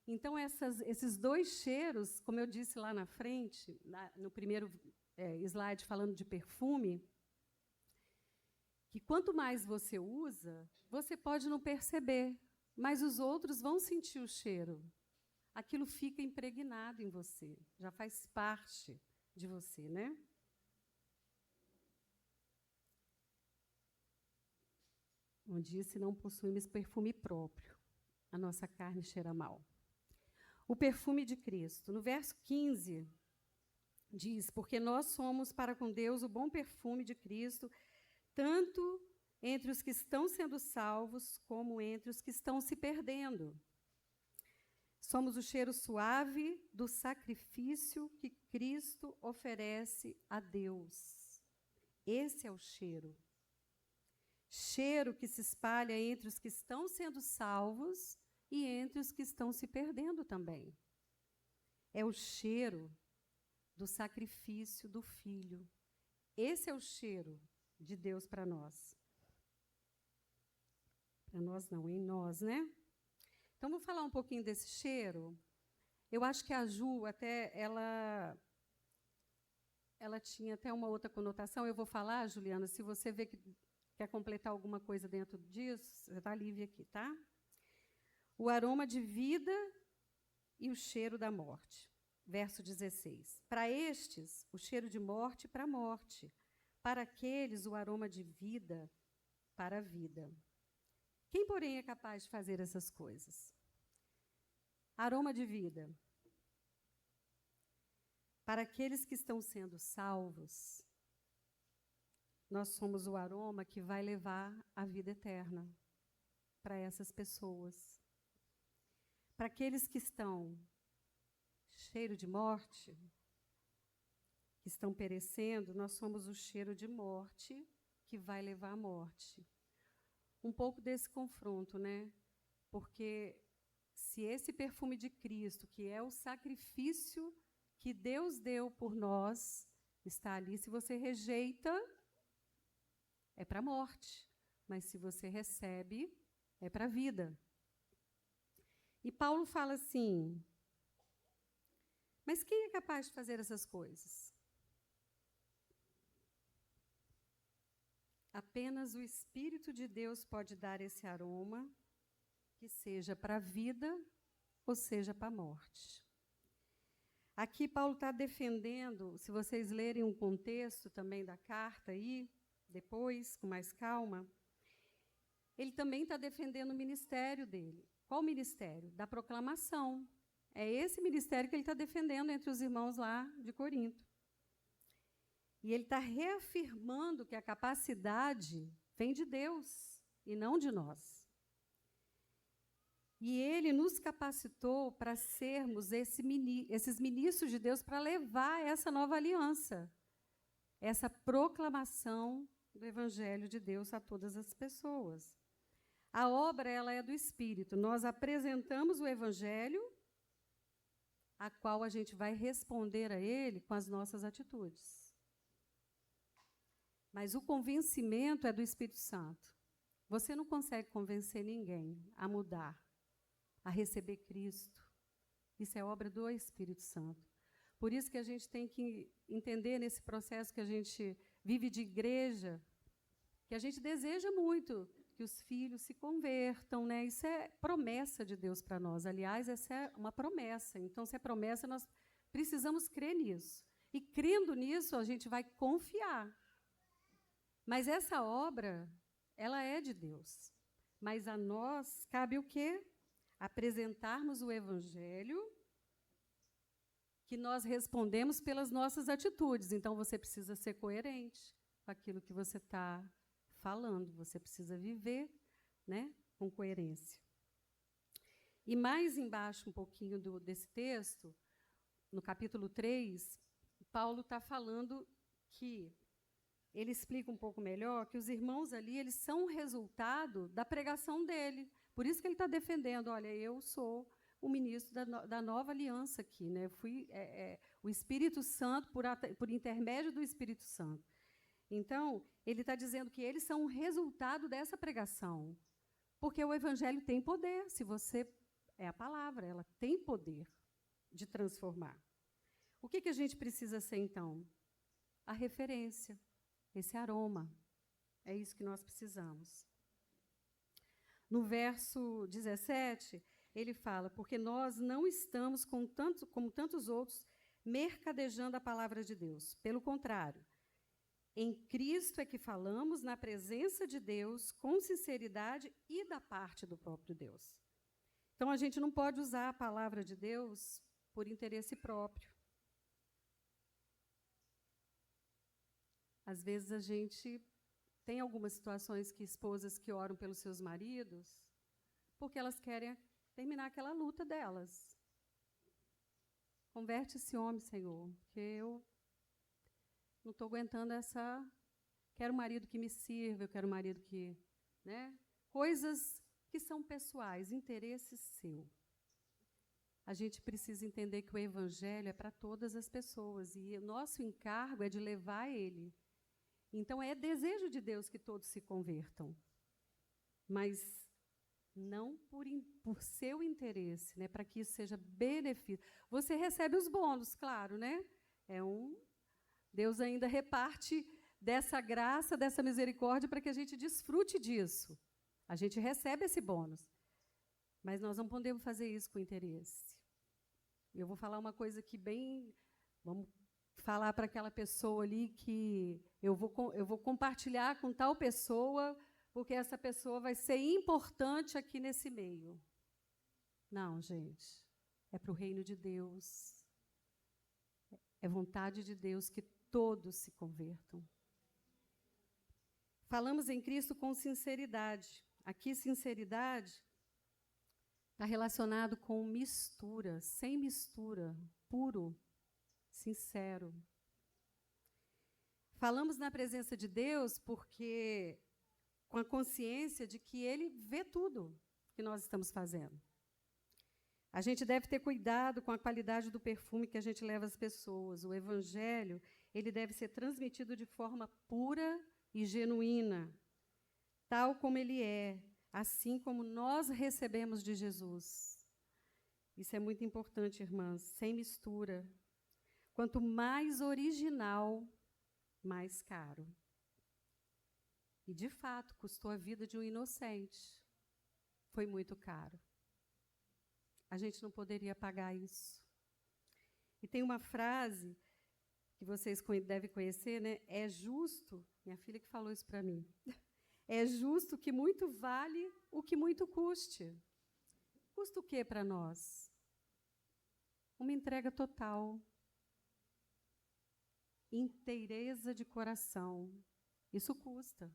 Então, esses dois cheiros, como eu disse lá na frente, no primeiro slide falando de perfume, que quanto mais você usa, você pode não perceber, mas os outros vão sentir o cheiro. Aquilo fica impregnado em você, já faz parte de você, né? Como disse, não possuímos perfume próprio. A nossa carne cheira mal. O perfume de Cristo. No verso 15, diz: porque nós somos para com Deus o bom perfume de Cristo, tanto entre os que estão sendo salvos, como entre os que estão se perdendo. Somos o cheiro suave do sacrifício que Cristo oferece a Deus. Esse é o cheiro. Cheiro que se espalha entre os que estão sendo salvos e entre os que estão se perdendo também. É o cheiro do sacrifício do Filho. Esse é o cheiro de Deus para nós. Para nós não, em nós, né? Então, vou falar um pouquinho desse cheiro. Eu acho que a Ju, até, ela tinha até uma outra conotação. Eu vou falar, Juliana, se você vê que quer completar alguma coisa dentro disso, você está livre aqui, tá? O aroma de vida e o cheiro da morte. Verso 16. Para estes, o cheiro de morte para a morte. Para aqueles, o aroma de vida para a vida. Quem, porém, é capaz de fazer essas coisas? Aroma de vida. Para aqueles que estão sendo salvos, nós somos o aroma que vai levar a vida eterna para essas pessoas. Para aqueles que estão cheiro de morte, que estão perecendo, nós somos o cheiro de morte que vai levar à morte. Um pouco desse confronto, né? Porque se esse perfume de Cristo, que é o sacrifício que Deus deu por nós, está ali, se você rejeita, é para a morte. Mas se você recebe, é para a vida. E Paulo fala assim: mas quem é capaz de fazer essas coisas? Apenas o Espírito de Deus pode dar esse aroma, que seja para a vida ou seja para a morte. Aqui Paulo está defendendo, se vocês lerem um contexto também da carta aí, depois, com mais calma, ele também está defendendo o ministério dele. Qual ministério? Da proclamação. É esse ministério que ele está defendendo entre os irmãos lá de Corinto. E ele está reafirmando que a capacidade vem de Deus e não de nós. E ele nos capacitou para sermos esses ministros de Deus, para levar essa nova aliança, essa proclamação do Evangelho de Deus a todas as pessoas. A obra, ela é do Espírito. Nós apresentamos o Evangelho, a qual a gente vai responder a ele com as nossas atitudes. Mas o convencimento é do Espírito Santo. Você não consegue convencer ninguém a mudar, a receber Cristo. Isso é obra do Espírito Santo. Por isso que a gente tem que entender nesse processo que a gente vive de igreja, que a gente deseja muito que os filhos se convertam, né? Isso é promessa de Deus para nós. Aliás, essa é uma promessa. Então, se é promessa, nós precisamos crer nisso. E crendo nisso, a gente vai confiar. Mas essa obra, ela é de Deus. Mas a nós cabe o quê? Apresentarmos o Evangelho, que nós respondemos pelas nossas atitudes. Então, você precisa ser coerente com aquilo que você está falando. Você precisa viver, né, com coerência. E mais embaixo, um pouquinho desse texto, no capítulo 3, Paulo está falando que ele explica um pouco melhor que os irmãos ali, eles são o resultado da pregação dele. Por isso que ele está defendendo, olha, eu sou o ministro da nova aliança aqui, né? Fui o Espírito Santo, por intermédio do Espírito Santo. Então, ele está dizendo que eles são o resultado dessa pregação, porque o Evangelho tem poder. Se você é a palavra, ela tem poder de transformar. O que a gente precisa ser, então? A referência, esse aroma. É isso que nós precisamos. No verso 17, ele fala, porque nós não estamos, como tantos outros, mercadejando a palavra de Deus. Pelo contrário, em Cristo é que falamos na presença de Deus, com sinceridade e da parte do próprio Deus. Então, a gente não pode usar a palavra de Deus por interesse próprio. Às vezes, a gente tem algumas situações que esposas que oram pelos seus maridos porque elas querem terminar aquela luta delas. Converte esse homem, Senhor, porque eu não estou aguentando essa... Quero um marido que me sirva, eu quero um marido que... né? Coisas que são pessoais, interesse seu. A gente precisa entender que o Evangelho é para todas as pessoas, e o nosso encargo é de levar ele. Então, é desejo de Deus que todos se convertam, mas não por seu interesse, né, para que isso seja benefício. Você recebe os bônus, claro, né? Deus ainda reparte dessa graça, dessa misericórdia, para que a gente desfrute disso. A gente recebe esse bônus, mas nós não podemos fazer isso com interesse. Eu vou falar uma coisa que vamos falar para aquela pessoa ali que eu vou compartilhar com tal pessoa, porque essa pessoa vai ser importante aqui nesse meio. Não, gente. É para o reino de Deus. É vontade de Deus que todos se convertam. Falamos em Cristo com sinceridade. Aqui, sinceridade está relacionado com mistura, sem mistura, puro, sincero. Falamos na presença de Deus porque com a consciência de que Ele vê tudo que nós estamos fazendo. A gente deve ter cuidado com a qualidade do perfume que a gente leva às pessoas. O Evangelho, ele deve ser transmitido de forma pura e genuína, tal como ele é, assim como nós recebemos de Jesus. Isso é muito importante, irmãs, sem mistura. Quanto mais original, mais caro. E, de fato, custou a vida de um inocente. Foi muito caro. A gente não poderia pagar isso. E tem uma frase que vocês devem conhecer, né? É justo, minha filha que falou isso para mim, é justo que muito vale o que muito custe. Custa o quê para nós? Uma entrega total. Inteireza de coração. Isso custa.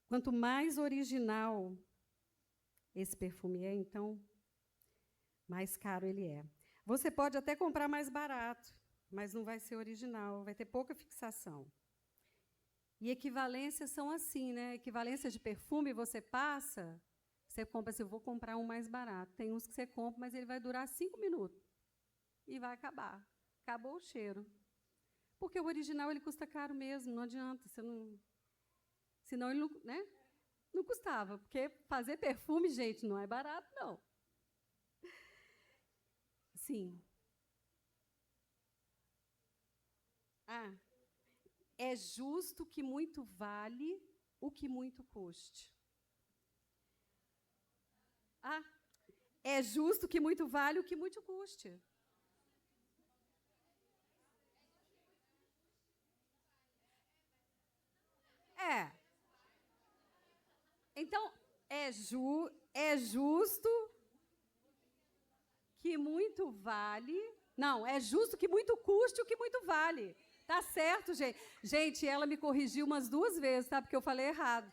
Quanto mais original esse perfume é, então, mais caro ele é. Você pode até comprar mais barato, mas não vai ser original, vai ter pouca fixação. E equivalências são assim, né? Equivalência de perfume, você passa, você compra assim, eu vou comprar um mais barato. Tem uns que você compra, mas ele vai durar 5 minutos e vai acabar. Acabou o cheiro. Porque o original ele custa caro mesmo, não adianta. Você não... Senão ele não, né? Não custava, porque fazer perfume, gente, não é barato, não. Sim. É justo que muito vale o que muito custe. É justo que muito vale o que muito custe. é? Então, é justo que muito vale. Não, é justo que muito custe o que muito vale. Tá certo, gente. Gente, ela me corrigiu umas 2 vezes, tá? Porque eu falei errado.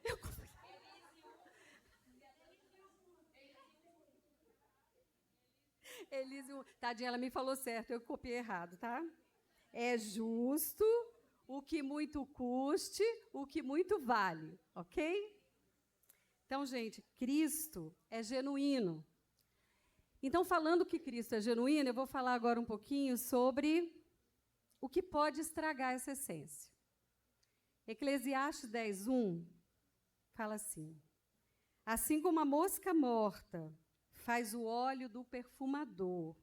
Eu... Tadinha, ela me falou certo, eu copiei errado, tá? É justo o que muito custe, o que muito vale, ok? Então, gente, Cristo é genuíno. Então, falando que Cristo é genuíno, eu vou falar agora um pouquinho sobre o que pode estragar essa essência. Eclesiastes 10:1 fala assim: assim como a mosca morta faz o óleo do perfumador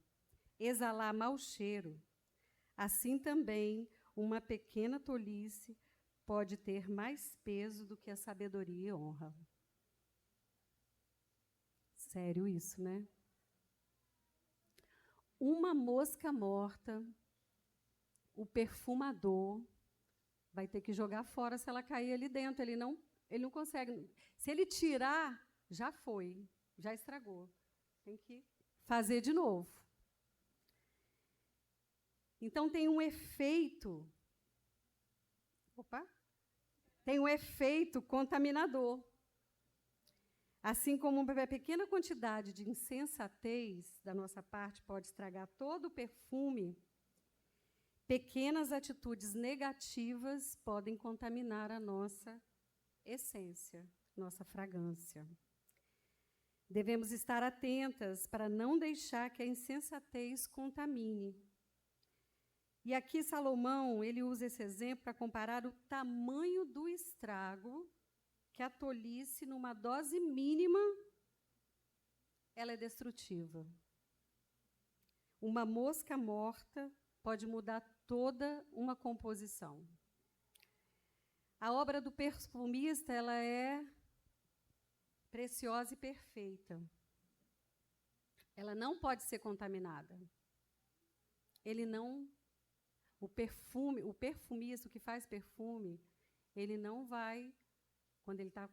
exalar mau cheiro, assim também uma pequena tolice pode ter mais peso do que a sabedoria e honra. Sério isso, né? Uma mosca morta, o perfumador vai ter que jogar fora se ela cair ali dentro. Ele não consegue. Se ele tirar, já foi, já estragou. Tem que fazer de novo. Então, tem um efeito. Tem um efeito contaminador. Assim como uma pequena quantidade de insensatez da nossa parte pode estragar todo o perfume, pequenas atitudes negativas podem contaminar a nossa essência, nossa fragrância. Devemos estar atentas para não deixar que a insensatez contamine. E aqui Salomão, ele usa esse exemplo para comparar o tamanho do estrago que a tolice, numa dose mínima, ela é destrutiva. Uma mosca morta pode mudar toda uma composição. A obra do perfumista, ela é preciosa e perfeita. Ela não pode ser contaminada. O perfumista, o que faz perfume, ele não vai, quando ele está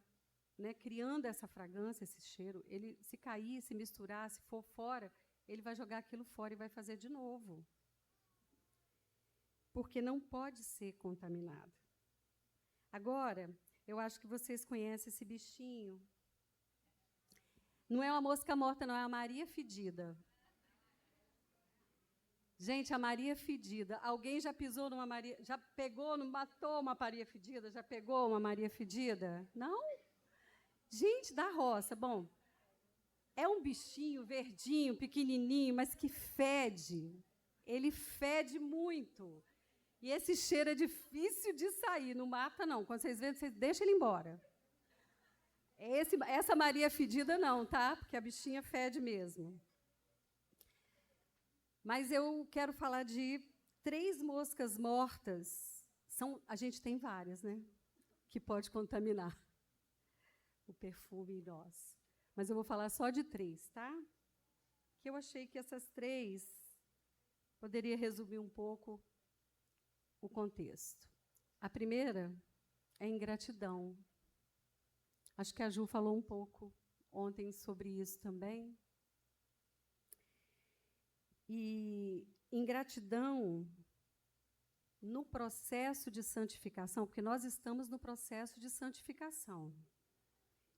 criando essa fragrância, esse cheiro, ele, se cair, se misturar, se for fora, ele vai jogar aquilo fora e vai fazer de novo. Porque não pode ser contaminado. Agora, eu acho que vocês conhecem esse bichinho. Não é uma mosca morta, não, é a Maria Fedida. Gente, a Maria Fedida. Alguém já pisou numa Maria... Já pegou, matou uma Maria Fedida? Já pegou uma Maria Fedida? Não? Gente da roça. Bom, é um bichinho verdinho, pequenininho, mas que fede. Ele fede muito. E esse cheiro é difícil de sair. Não mata, não. Quando vocês veem, vocês deixam ele embora. Essa Maria Fedida não, tá? Porque a bichinha fede mesmo. Mas eu quero falar de 3 moscas mortas. A gente tem várias, né? Que pode contaminar o perfume em nós. Mas eu vou falar só de 3, tá? Que eu achei que essas 3 poderia resumir um pouco o contexto. A primeira é ingratidão. Acho que a Ju falou um pouco ontem sobre isso também. E ingratidão no processo de santificação, porque nós estamos no processo de santificação.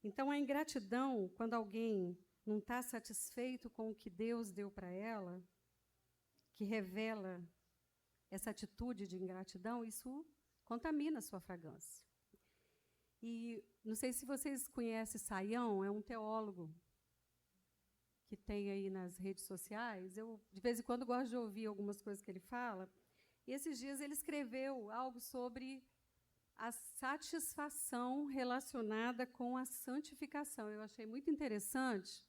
Então, a ingratidão, quando alguém não está satisfeito com o que Deus deu para ela, que revela essa atitude de ingratidão, isso contamina a sua fragrância. E não sei se vocês conhecem Saião, é um teólogo que tem aí nas redes sociais. Eu, de vez em quando, gosto de ouvir algumas coisas que ele fala. E esses dias ele escreveu algo sobre a satisfação relacionada com a santificação. Eu achei muito interessante,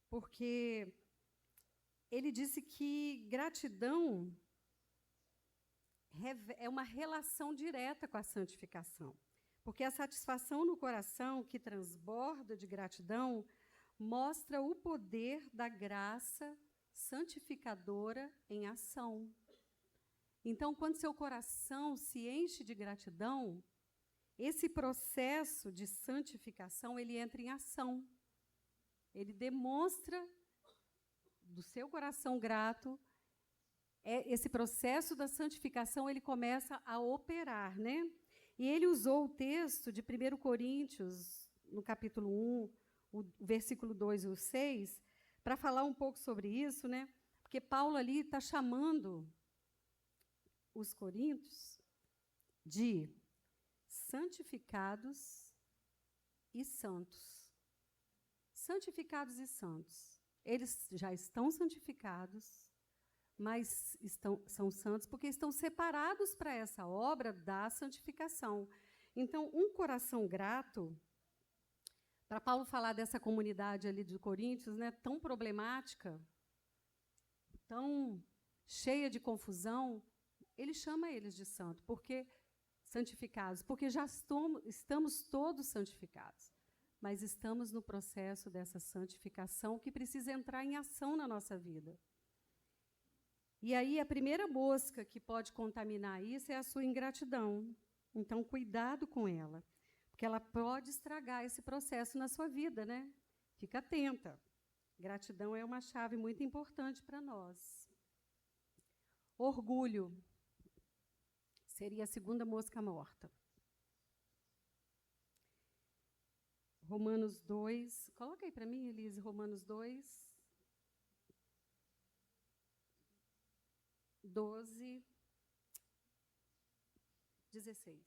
porque ele disse que gratidão é uma relação direta com a santificação. Porque a satisfação no coração que transborda de gratidão mostra o poder da graça santificadora em ação. Então, quando seu coração se enche de gratidão, esse processo de santificação, ele entra em ação. Ele demonstra do seu coração grato, esse processo da santificação, ele começa a operar, né? E ele usou o texto de 1 Coríntios, no capítulo 1, o versículo 2 e o 6, para falar um pouco sobre isso, né? Porque Paulo ali está chamando os coríntios de santificados e santos. Santificados e santos. Eles já estão santificados, mas são santos porque estão separados para essa obra da santificação. Então, um coração grato, para Paulo falar dessa comunidade ali de Coríntios, né, tão problemática, tão cheia de confusão, ele chama eles de santo, porque santificados, porque já estamos todos santificados, mas estamos no processo dessa santificação que precisa entrar em ação na nossa vida. E aí a primeira mosca que pode contaminar isso é a sua ingratidão. Então, cuidado com ela, porque ela pode estragar esse processo na sua vida, né? Fica atenta. Gratidão é uma chave muito importante para nós. Orgulho seria a segunda mosca morta. Romanos 2, coloca aí para mim, Elise, Romanos 2, 12, 16.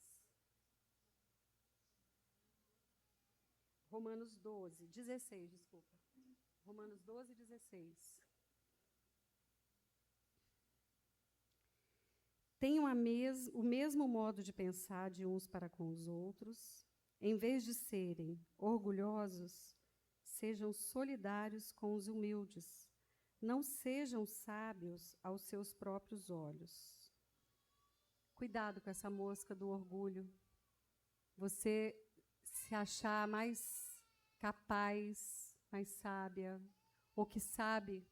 Romanos 12, 16, desculpa. Romanos 12, 16. Tenham o mesmo modo de pensar de uns para com os outros. Em vez de serem orgulhosos, sejam solidários com os humildes. Não sejam sábios aos seus próprios olhos. Cuidado com essa mosca do orgulho. Você se achar mais capaz, mais sábia, ou que sabe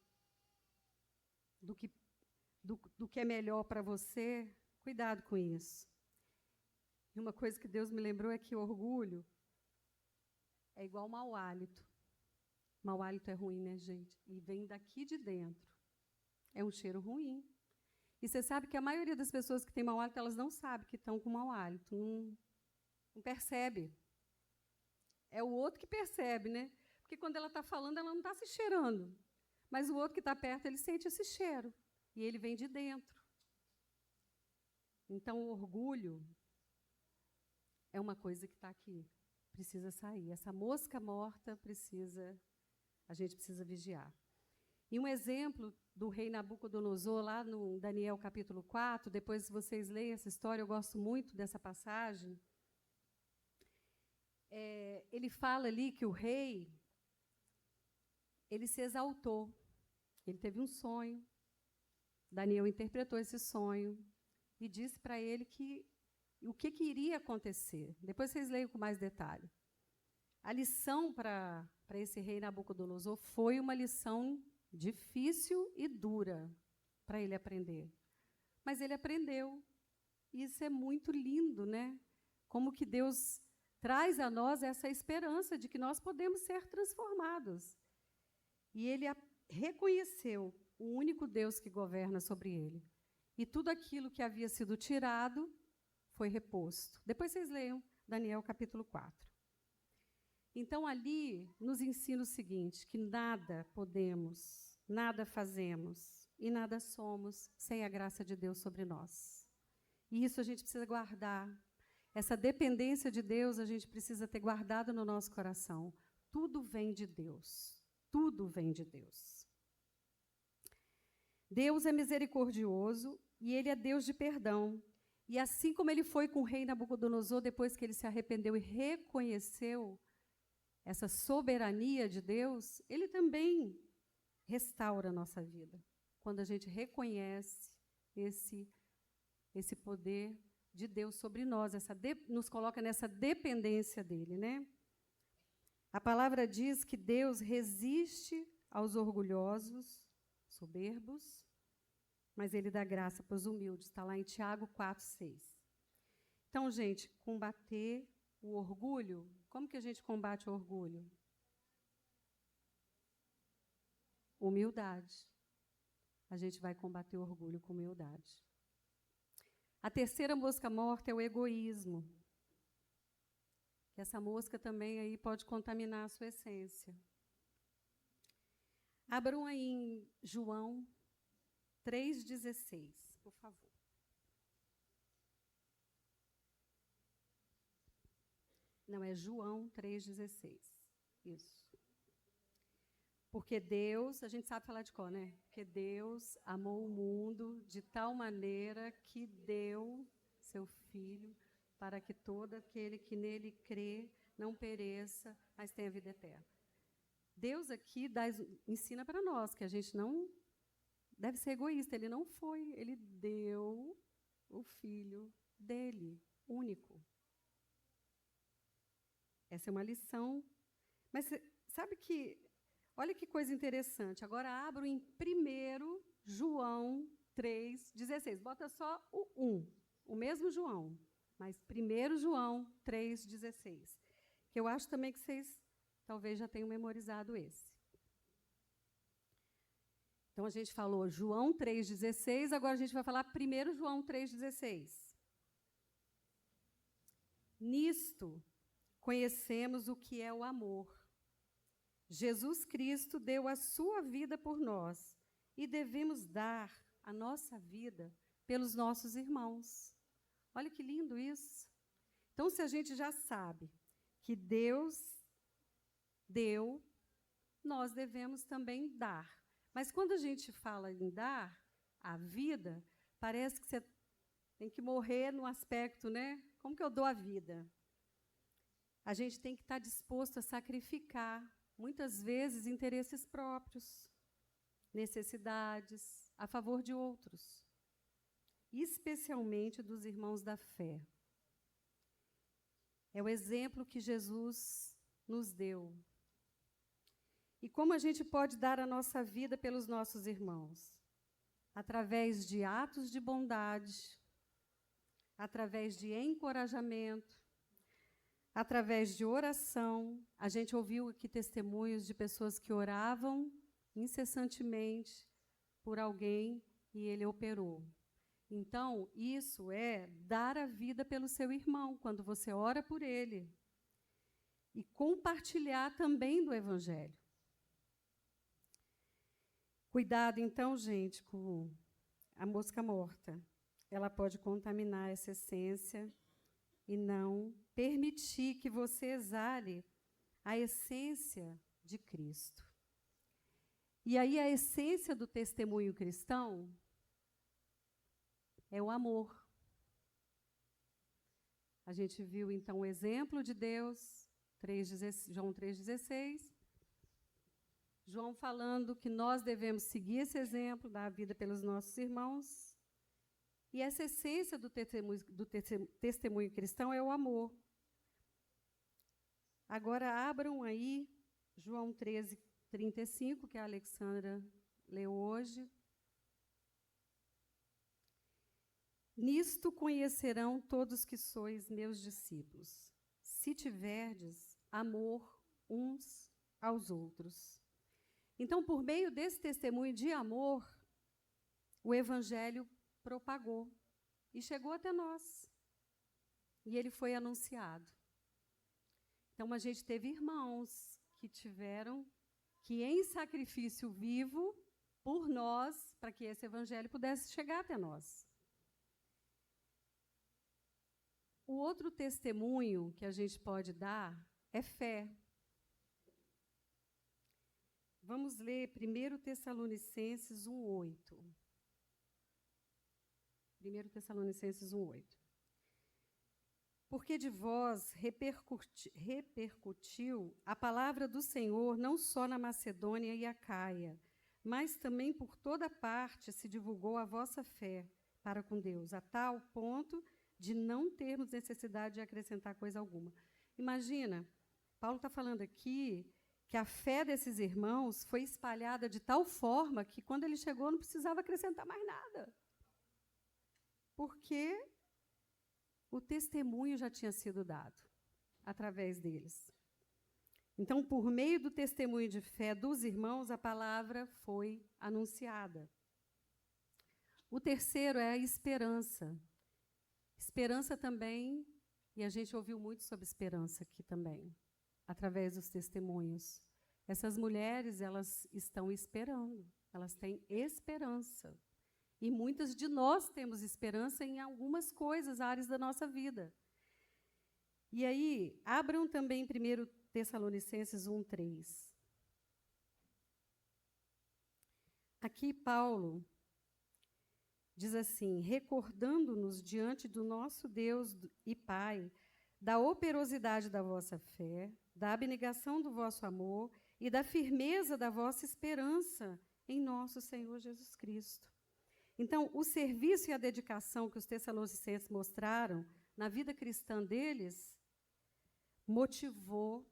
do que é melhor para você, cuidado com isso. E uma coisa que Deus me lembrou é que orgulho é igual mau hálito. Mau hálito é ruim, né, gente? E vem daqui de dentro. É um cheiro ruim. E você sabe que a maioria das pessoas que têm mau hálito, elas não sabem que estão com mau hálito. Não percebe. É o outro que percebe, né? Porque quando ela está falando, ela não está se cheirando. Mas o outro que está perto, ele sente esse cheiro. E ele vem de dentro. Então, o orgulho é uma coisa que está aqui. Precisa sair. Essa mosca morta a gente precisa vigiar. E um exemplo do rei Nabucodonosor, lá no Daniel capítulo 4, depois se vocês leem essa história, eu gosto muito dessa passagem. Ele fala ali que o rei, ele se exaltou. Ele teve um sonho. Daniel interpretou esse sonho e disse para ele o que iria acontecer. Depois vocês leiam com mais detalhe. A lição para esse rei Nabucodonosor foi uma lição difícil e dura para ele aprender. Mas ele aprendeu. E isso é muito lindo, né? Como que Deus traz a nós essa esperança de que nós podemos ser transformados. E ele reconheceu o único Deus que governa sobre ele. E tudo aquilo que havia sido tirado foi reposto. Depois vocês leiam Daniel capítulo 4. Então, ali nos ensina o seguinte, que nada podemos, nada fazemos e nada somos sem a graça de Deus sobre nós. E isso a gente precisa guardar. Essa dependência de Deus a gente precisa ter guardado no nosso coração. Tudo vem de Deus. Tudo vem de Deus. Deus é misericordioso e Ele é Deus de perdão. E assim como Ele foi com o rei Nabucodonosor, depois que ele se arrependeu e reconheceu essa soberania de Deus, Ele também restaura a nossa vida. Quando a gente reconhece esse poder de Deus sobre nós, nos coloca nessa dependência dEle, né? A palavra diz que Deus resiste aos orgulhosos, soberbos, mas ele dá graça para os humildes. Está lá em Tiago 4:6. Então, gente, combater o orgulho. Como que a gente combate o orgulho? Humildade. A gente vai combater o orgulho com humildade. A terceira mosca morta é o egoísmo. Que essa mosca também aí pode contaminar a sua essência. Abram aí em João 3,16, por favor. Não, é João 3,16. Isso. Porque Deus, a gente sabe falar de cor, né? Porque Deus amou o mundo de tal maneira que deu seu Filho para que todo aquele que nele crê não pereça, mas tenha vida eterna. Deus aqui ensina para nós que a gente não deve ser egoísta. Ele não foi, ele deu o Filho dele, único. Essa é uma lição. Mas sabe que, olha que coisa interessante. Agora abro em 1 João 3,16. Bota só o 1, o mesmo João, mas 1 João 3,16. Que eu acho também que vocês talvez já tenham memorizado esse. Então, a gente falou João 3,16, agora a gente vai falar 1 João 3,16. Nisto conhecemos o que é o amor. Jesus Cristo deu a sua vida por nós e devemos dar a nossa vida pelos nossos irmãos. Olha que lindo isso. Então, se a gente já sabe que Deus deu, nós devemos também dar. Mas quando a gente fala em dar a vida, parece que você tem que morrer no aspecto, né? Como que eu dou a vida? A gente tem que estar disposto a sacrificar, muitas vezes, interesses próprios, necessidades, a favor de outros, especialmente dos irmãos da fé. É o exemplo que Jesus nos deu. E como a gente pode dar a nossa vida pelos nossos irmãos? Através de atos de bondade, através de encorajamento, através de oração. A gente ouviu aqui testemunhos de pessoas que oravam incessantemente por alguém e ele operou. Então, isso é dar a vida pelo seu irmão, quando você ora por ele. E compartilhar também do Evangelho. Cuidado, então, gente, com a mosca morta. Ela pode contaminar essa essência e não permitir que você exale a essência de Cristo. E aí a essência do testemunho cristão é o amor. A gente viu, então, o exemplo de Deus, João 3,16. João falando que nós devemos seguir esse exemplo, dar a vida pelos nossos irmãos. E essa essência do testemunho cristão é o amor. Agora, abram aí João 13:35, que a Alexandra leu hoje. Nisto conhecerão todos que sois meus discípulos, se tiverdes amor uns aos outros. Então, por meio desse testemunho de amor, o Evangelho propagou e chegou até nós. E ele foi anunciado. Então, a gente teve irmãos que tiveram que, em sacrifício vivo, por nós, para que esse Evangelho pudesse chegar até nós. O outro testemunho que a gente pode dar é fé. Vamos ler 1 Tessalonicenses 1:8. 1 Tessalonicenses 1:8. Porque de vós repercutiu a palavra do Senhor não só na Macedônia e Acaia, mas também por toda parte se divulgou a vossa fé para com Deus, a tal ponto de não termos necessidade de acrescentar coisa alguma. Imagina, Paulo está falando aqui que a fé desses irmãos foi espalhada de tal forma que, quando ele chegou, não precisava acrescentar mais nada. Porque o testemunho já tinha sido dado através deles. Então, por meio do testemunho de fé dos irmãos, a palavra foi anunciada. O terceiro é a esperança. Esperança também, e a gente ouviu muito sobre esperança aqui também, através dos testemunhos. Essas mulheres, elas estão esperando, elas têm esperança. E muitas de nós temos esperança em algumas coisas, áreas da nossa vida. E aí, abram também 1 Tessalonicenses 1:3. Aqui, Paulo diz assim: recordando-nos diante do nosso Deus e Pai da operosidade da vossa fé, da abnegação do vosso amor e da firmeza da vossa esperança em nosso Senhor Jesus Cristo. Então, o serviço e a dedicação que os tessalonicenses mostraram na vida cristã deles motivados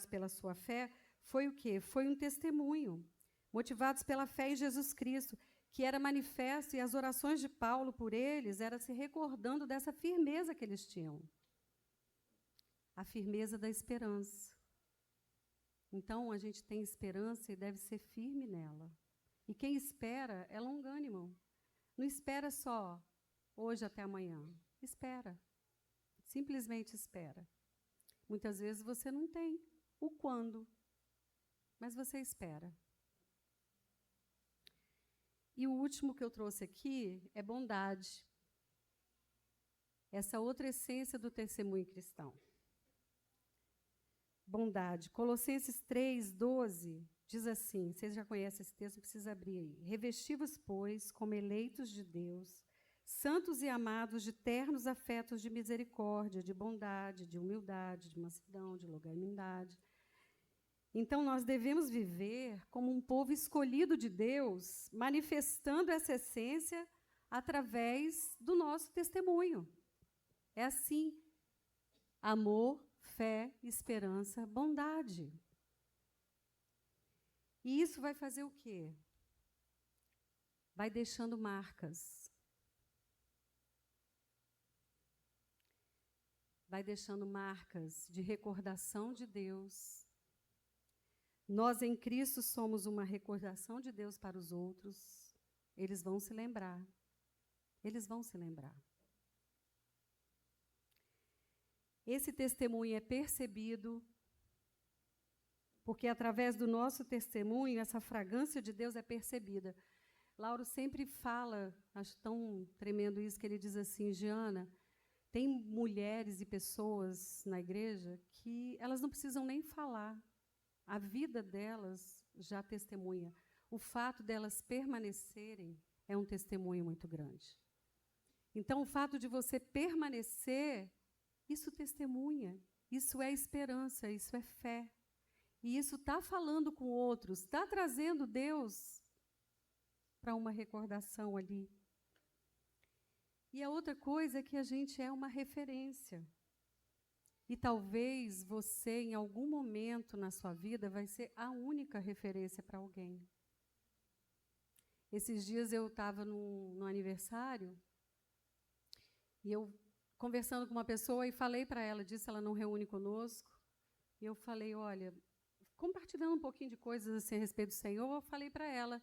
pela sua fé, foi o quê? Foi um testemunho. Motivados pela fé em Jesus Cristo, que era manifesto, e as orações de Paulo por eles era se recordando dessa firmeza que eles tinham. A firmeza da esperança. Então, a gente tem esperança e deve ser firme nela. E quem espera é longânimo. Não espera só hoje até amanhã. Espera. Simplesmente espera. Muitas vezes você não tem o quando, mas você espera. E o último que eu trouxe aqui é bondade. Essa outra essência do testemunho cristão. Bondade. Colossenses 3:12 diz assim, vocês já conhecem esse texto, não precisa abrir aí. Revesti-vos, pois, como eleitos de Deus, santos e amados, de ternos afetos de misericórdia, de bondade, de humildade, de mansidão, de longanimidade. Então, nós devemos viver como um povo escolhido de Deus, manifestando essa essência através do nosso testemunho. É assim: amor, fé, esperança, bondade. E isso vai fazer o quê? Vai deixando marcas. Vai deixando marcas de recordação de Deus. Nós, em Cristo, somos uma recordação de Deus para os outros. Eles vão se lembrar. Eles vão se lembrar. Esse testemunho é percebido, porque através do nosso testemunho, essa fragrância de Deus é percebida. Lauro sempre fala, acho tão tremendo isso, que ele diz assim: Giana, tem mulheres e pessoas na igreja que elas não precisam nem falar. A vida delas já testemunha. O fato delas permanecerem é um testemunho muito grande. Então, o fato de você permanecer, isso testemunha, isso é esperança, isso é fé. E isso está falando com outros, está trazendo Deus para uma recordação ali. E a outra coisa é que a gente é uma referência. E talvez você, em algum momento na sua vida, vai ser a única referência para alguém. Esses dias eu estava no aniversário, e eu conversando com uma pessoa e falei para ela disso, ela não reúne conosco, e eu falei, olha, compartilhando um pouquinho de coisas assim a respeito do Senhor, eu falei para ela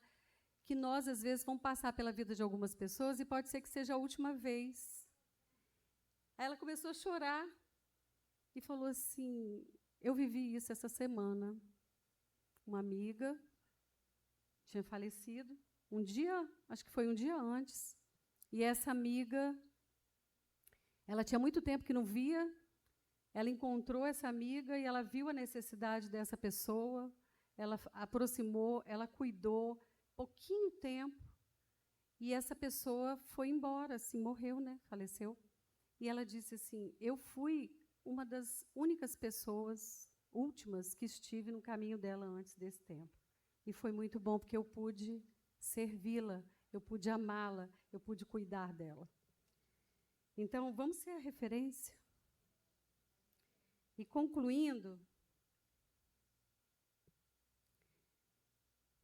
que nós, às vezes, vamos passar pela vida de algumas pessoas e pode ser que seja a última vez. Aí ela começou a chorar e falou assim, eu vivi isso essa semana. Uma amiga tinha falecido, um dia, acho que foi um dia antes, e essa amiga, ela tinha muito tempo que não via, ela encontrou essa amiga e ela viu a necessidade dessa pessoa, ela aproximou, ela cuidou, pouquinho tempo, e essa pessoa foi embora, assim, morreu, né, faleceu. E ela disse assim, eu fui uma das únicas pessoas últimas que estive no caminho dela antes desse tempo. E foi muito bom, porque eu pude servi-la, eu pude amá-la, eu pude cuidar dela. Então, vamos ser a referência. E concluindo,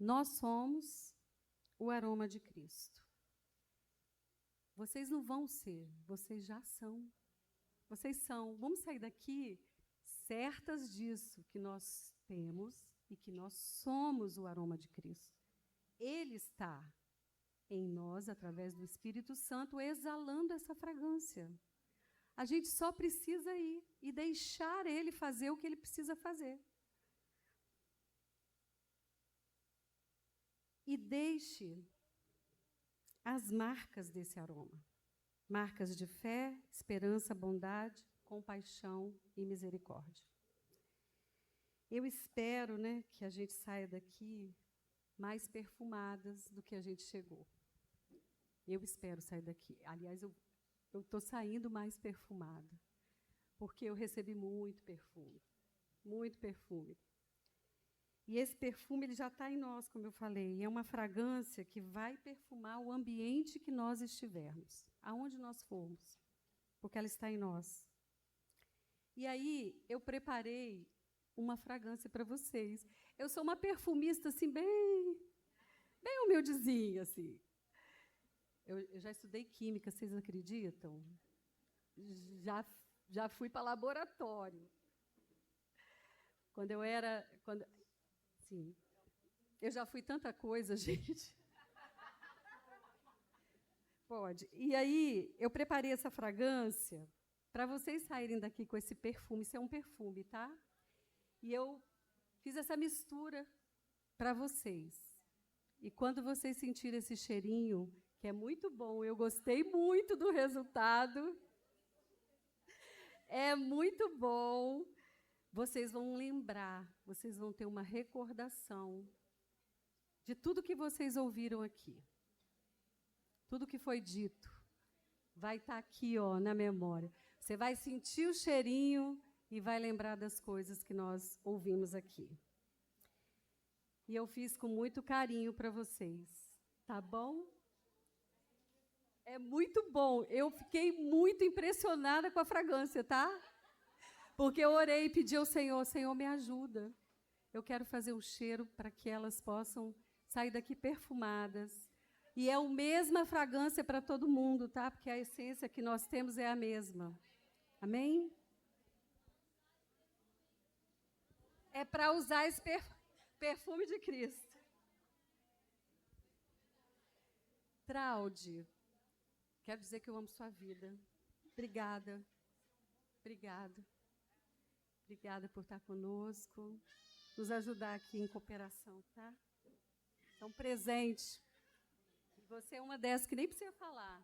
Nós somos o aroma de Cristo. Vocês não vão ser, vocês já são. Vocês são. Vamos sair daqui certas disso, que nós temos e que nós somos o aroma de Cristo. Ele está em nós, através do Espírito Santo, exalando essa fragrância. A gente só precisa ir e deixar ele fazer o que ele precisa fazer. E deixe as marcas desse aroma. Marcas de fé, esperança, bondade, compaixão e misericórdia. Eu espero, né, que a gente saia daqui mais perfumadas do que a gente chegou. Eu espero sair daqui. Aliás, eu estou saindo mais perfumada, porque eu recebi muito perfume. Muito perfume. E esse perfume ele já está em nós, como eu falei. E é uma fragrância que vai perfumar o ambiente que nós estivermos, aonde nós formos, porque ela está em nós. E aí, eu preparei uma fragrância para vocês. Eu sou uma perfumista, assim, bem humildezinha, assim. Eu já estudei química, vocês acreditam? Já fui para laboratório. Sim. Eu já fui tanta coisa, gente. Pode. E aí, eu preparei essa fragrância para vocês saírem daqui com esse perfume. Isso é um perfume, tá? E eu fiz essa mistura para vocês. E quando vocês sentirem esse cheirinho, que é muito bom, eu gostei muito do resultado. É muito bom. Vocês vão lembrar, vocês vão ter uma recordação de tudo que vocês ouviram aqui. Tudo que foi dito vai estar aqui, ó, na memória. Você vai sentir o cheirinho e vai lembrar das coisas que nós ouvimos aqui. E eu fiz com muito carinho para vocês, tá bom? É muito bom. Eu fiquei muito impressionada com a fragrância, tá? Porque eu orei e pedi ao Senhor, Senhor, me ajuda. Eu quero fazer um cheiro para que elas possam sair daqui perfumadas. E é a mesma fragrância para todo mundo, tá? Porque a essência que nós temos é a mesma. Amém? É para usar esse perfume de Cristo. Traude, quero dizer que eu amo sua vida. Obrigada. Obrigada. Obrigada por estar conosco, nos ajudar aqui em cooperação, tá? É um presente. Você é uma dessas que nem precisa falar.